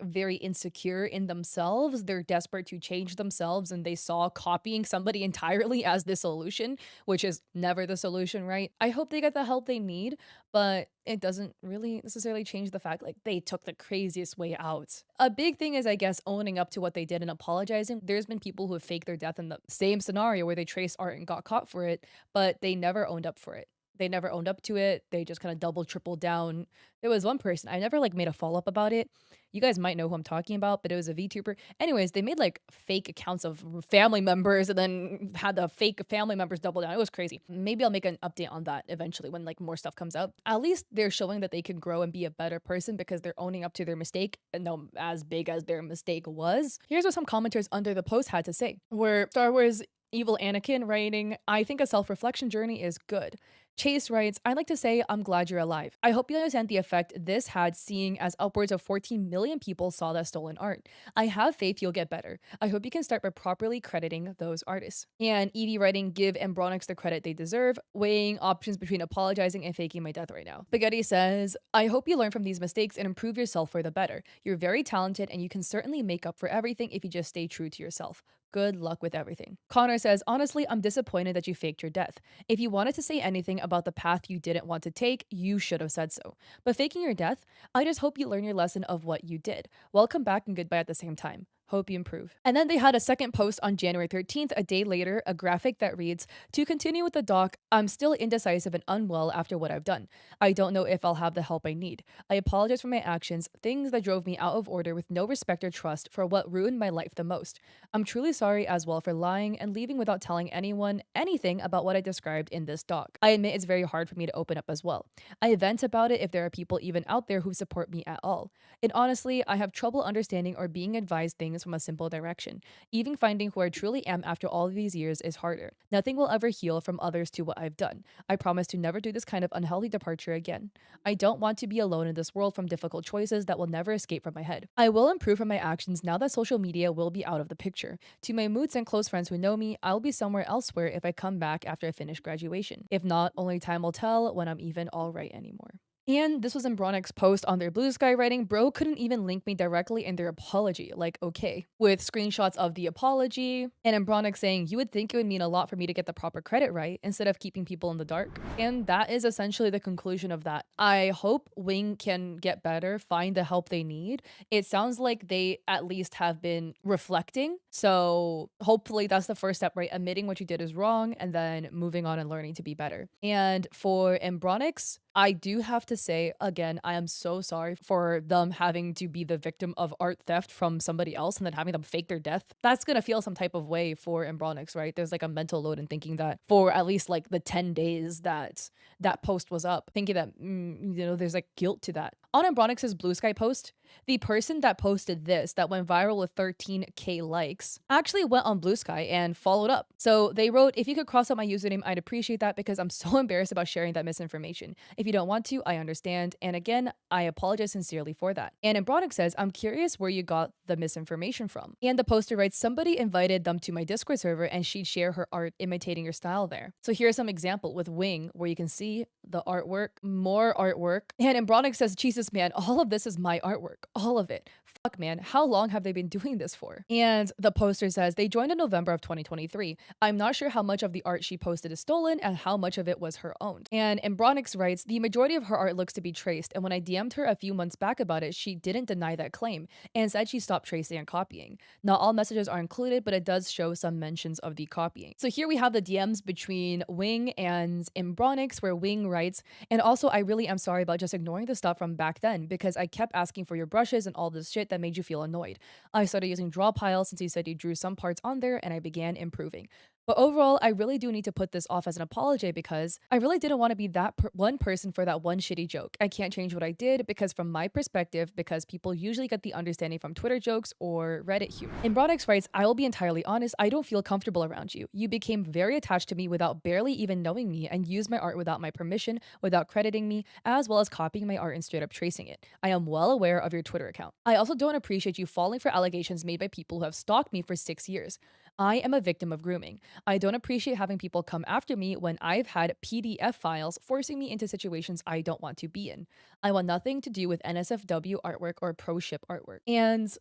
very insecure in themselves. They're desperate to change themselves and they saw copying somebody entirely as the solution, which is never the solution, right? I hope they get the help they need, but it doesn't really necessarily change the fact they took the craziest way out. A big thing is, I guess, owning up to what they did and apologizing. There's been people who have faked their death in the same scenario where they traced art and got caught for it, but they never owned up for it. They never owned up to it. They just kind of double, triple down. There was one person, I never made a follow up about it. You guys might know who I'm talking about, but it was a VTuber. Anyways, they made fake accounts of family members and then had the fake family members double down. It was crazy. Maybe I'll make an update on that eventually when more stuff comes out. At least they're showing that they can grow and be a better person because they're owning up to their mistake, and no, as big as their mistake was. Here's what some commenters under the post had to say. Where Star Wars Evil Anakin writing, I think a self-reflection journey is good. Chase writes, I'd like to say I'm glad you're alive. I hope you understand the effect this had seeing as upwards of 14 million people saw that stolen art. I have faith you'll get better. I hope you can start by properly crediting those artists. And Evie writing, give Embronix the credit they deserve, weighing options between apologizing and faking my death right now. Spaghetti says, I hope you learn from these mistakes and improve yourself for the better. You're very talented and you can certainly make up for everything if you just stay true to yourself. Good luck with everything. Connor says, honestly, I'm disappointed that you faked your death. If you wanted to say anything about the path you didn't want to take, you should have said so. But faking your death, I just hope you learn your lesson of what you did. Welcome back and goodbye at the same time. Hope you improve. And then they had a second post on January 13th, a day later, a graphic that reads, to continue with the doc, I'm still indecisive and unwell after what I've done. I don't know if I'll have the help I need. I apologize for my actions, things that drove me out of order with no respect or trust for what ruined my life the most. I'm truly sorry as well for lying and leaving without telling anyone anything about what I described in this doc. I admit it's very hard for me to open up as well. I vent about it if there are people even out there who support me at all. And honestly, I have trouble understanding or being advised things things from a simple direction. Even finding who I truly am after all of these years is harder. Nothing will ever heal from others to what I've done. I promise to never do this kind of unhealthy departure again. I don't want to be alone in this world from difficult choices that will never escape from my head. I will improve from my actions now that social media will be out of the picture. To my moods and close friends who know me, I'll be somewhere elsewhere if I come back after I finish graduation. If not, only time will tell when I'm even alright anymore. And this was in Bronic's post on their Blue Sky writing, bro couldn't even link me directly in their apology, like okay, with screenshots of the apology, and in Bronic saying, you would think it would mean a lot for me to get the proper credit right, instead of keeping people in the dark. And that is essentially the conclusion of that. I hope Wing can get better, find the help they need. It sounds like they at least have been reflecting, so hopefully that's the first step, right? Admitting what you did is wrong, and then moving on and learning to be better. And for Embronix, I do have to say, again, I am so sorry for them having to be the victim of art theft from somebody else and then having them fake their death. That's gonna feel some type of way for Embronix, right? There's like a mental load in thinking that for at least like the 10 days that that post was up, thinking that, there's like guilt to that. On Embronix's Blue Sky post, the person that posted this, that went viral with 13K likes, actually went on Blue Sky and followed up. So they wrote, if you could cross out my username, I'd appreciate that because I'm so embarrassed about sharing that misinformation. If you don't want to, I understand. And again, I apologize sincerely for that. And Embronix says, I'm curious where you got the misinformation from. And the poster writes, somebody invited them to my Discord server and she'd share her art imitating your style there. So here's some example with Wing, where you can see the artwork, more artwork. And Embronix says, Jesus, man, all of this is my artwork. All of it. Fuck, man. How long have they been doing this for? And the poster says they joined in November of 2023. I'm not sure how much of the art she posted is stolen and how much of it was her own. And Embronix writes, the majority of her art looks to be traced. And when I DM'd her a few months back about it, she didn't deny that claim and said she stopped tracing and copying. Not all messages are included, but it does show some mentions of the copying. So here we have the DMs between Wing and Embronix, where Wing writes, and also I really am sorry about just ignoring the stuff from back then because I kept asking for your brushes and all this shit that made you feel annoyed. I started using draw piles since you said you drew some parts on there and I began improving. But overall, I really do need to put this off as an apology because I really didn't want to be that one person for that one shitty joke. I can't change what I did because from my perspective, because people usually get the understanding from Twitter jokes or Reddit humor. And Brodix writes, I will be entirely honest, I don't feel comfortable around you. You became very attached to me without barely even knowing me and used my art without my permission, without crediting me, as well as copying my art and straight up tracing it. I am well aware of your Twitter account. I also don't appreciate you falling for allegations made by people who have stalked me for 6 years. I am a victim of grooming. I don't appreciate having people come after me when I've had PDF files forcing me into situations I don't want to be in. I want nothing to do with NSFW artwork or pro ship artwork. And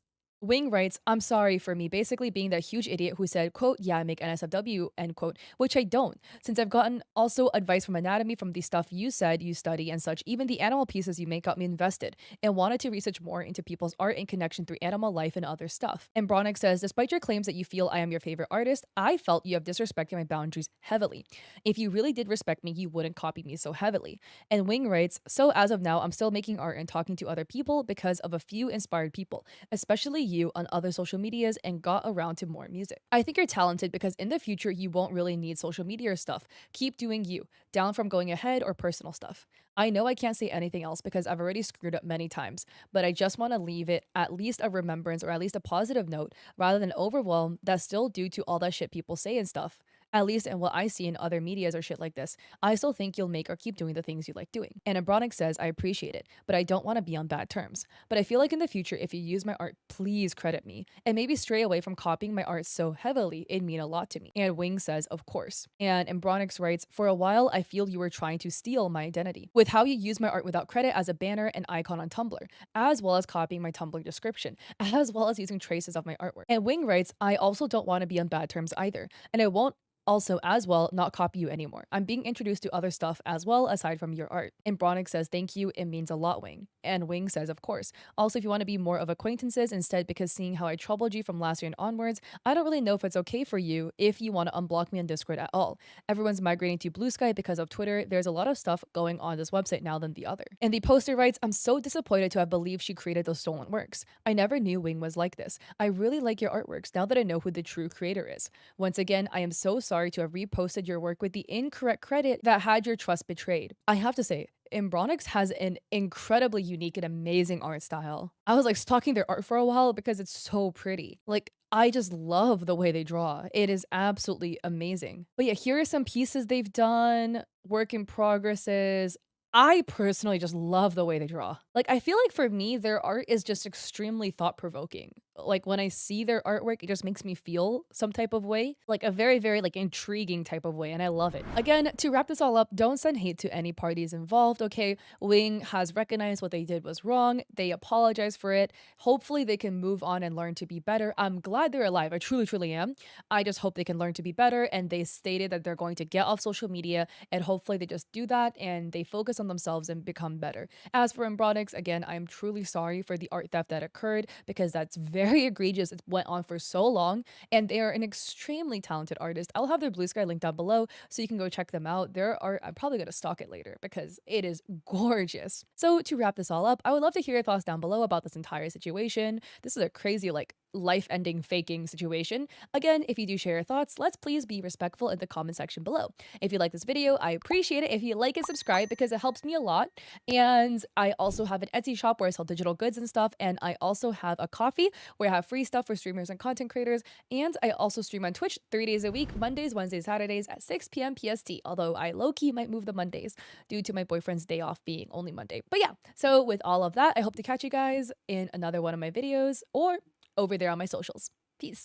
Wing writes, I'm sorry for me basically being that huge idiot who said, quote, yeah, I make NSFW, end quote, which I don't, since I've gotten also advice from anatomy from the stuff you said you study and such. Even the animal pieces you make got me invested and wanted to research more into people's art and connection through animal life and other stuff. And Bronick says, despite your claims that you feel I am your favorite artist, I felt you have disrespected my boundaries heavily. If you really did respect me, you wouldn't copy me so heavily. And Wing writes, so as of now, I'm still making art and talking to other people because of a few inspired people, especially you on other social medias, and got around to more music. I think you're talented because in the future you won't really need social media or stuff. Keep doing you, down from going ahead or personal stuff. I know I can't say anything else because I've already screwed up many times, but I just want to leave it at least a remembrance or at least a positive note rather than overwhelm that's still due to all that shit people say and stuff. At least in what I see in other medias or shit like this, I still think you'll make or keep doing the things you like doing. And Abronic says, I appreciate it, but I don't want to be on bad terms. But I feel like in the future, if you use my art, please credit me. And maybe stray away from copying my art so heavily, it'd mean a lot to me. And Wing says, of course. And Embronix writes, for a while, I feel you were trying to steal my identity with how you use my art without credit as a banner and icon on Tumblr, as well as copying my Tumblr description, as well as using traces of my artwork. And Wing writes, I also don't want to be on bad terms either. And I won't also, as well, not copy you anymore. I'm being introduced to other stuff as well, aside from your art. And Bronick says, thank you, it means a lot, Wing. And Wing says, of course. Also, if you want to be more of acquaintances instead, because seeing how I troubled you from last year and onwards, I don't really know if it's okay for you if you want to unblock me on Discord at all. Everyone's migrating to Blue Sky because of Twitter. There's a lot of stuff going on this website now than the other. And the poster writes, I'm so disappointed to have believed she created those stolen works. I never knew Wing was like this. I really like your artworks now that I know who the true creator is. Once again, I am so sorry to have reposted your work with the incorrect credit that had your trust betrayed. I have to say, Embronix has an incredibly unique and amazing art style. I was like stalking their art for a while because it's so pretty. Like, I just love the way they draw. It is absolutely amazing. But yeah, here are some pieces they've done, work in progresses. I personally just love the way they draw. Like, I feel like for me, their art is just extremely thought provoking. Like, when I see their artwork, it just makes me feel some type of way, like a very, very like intriguing type of way, and I love it. Again, to wrap this all up, don't send hate to any parties involved, okay? Wing has recognized what they did was wrong. They apologize for it. Hopefully, they can move on and learn to be better. I'm glad they're alive. I truly, truly am. I just hope they can learn to be better. And they stated that they're going to get off social media, and hopefully, they just do that and they focus on themselves and become better. As for Embronix, again, I'm truly sorry for the art theft that occurred because that's very egregious. It went on for so long, and they are an extremely talented artist. I'll have their Blue Sky link down below so you can go check them out. Their art, I'm probably going to stalk it later because it is gorgeous. So to wrap this all up, I would love to hear your thoughts down below about this entire situation. This is a crazy, like, life-ending faking situation. Again, if you do share your thoughts, let's please be respectful in the comment section below. If you like this video, I appreciate it if you like and subscribe because it helps me a lot. And I also have an Etsy shop where I sell digital goods and stuff, and I also have a coffee where I have free stuff for streamers and content creators, and I also stream on Twitch 3 days a week, Mondays, Wednesdays, Saturdays at 6 p.m. PST, although I low-key might move the Mondays due to my boyfriend's day off being only Monday. But yeah, so with all of that, I hope to catch you guys in another one of my videos or over there on my socials. Peace.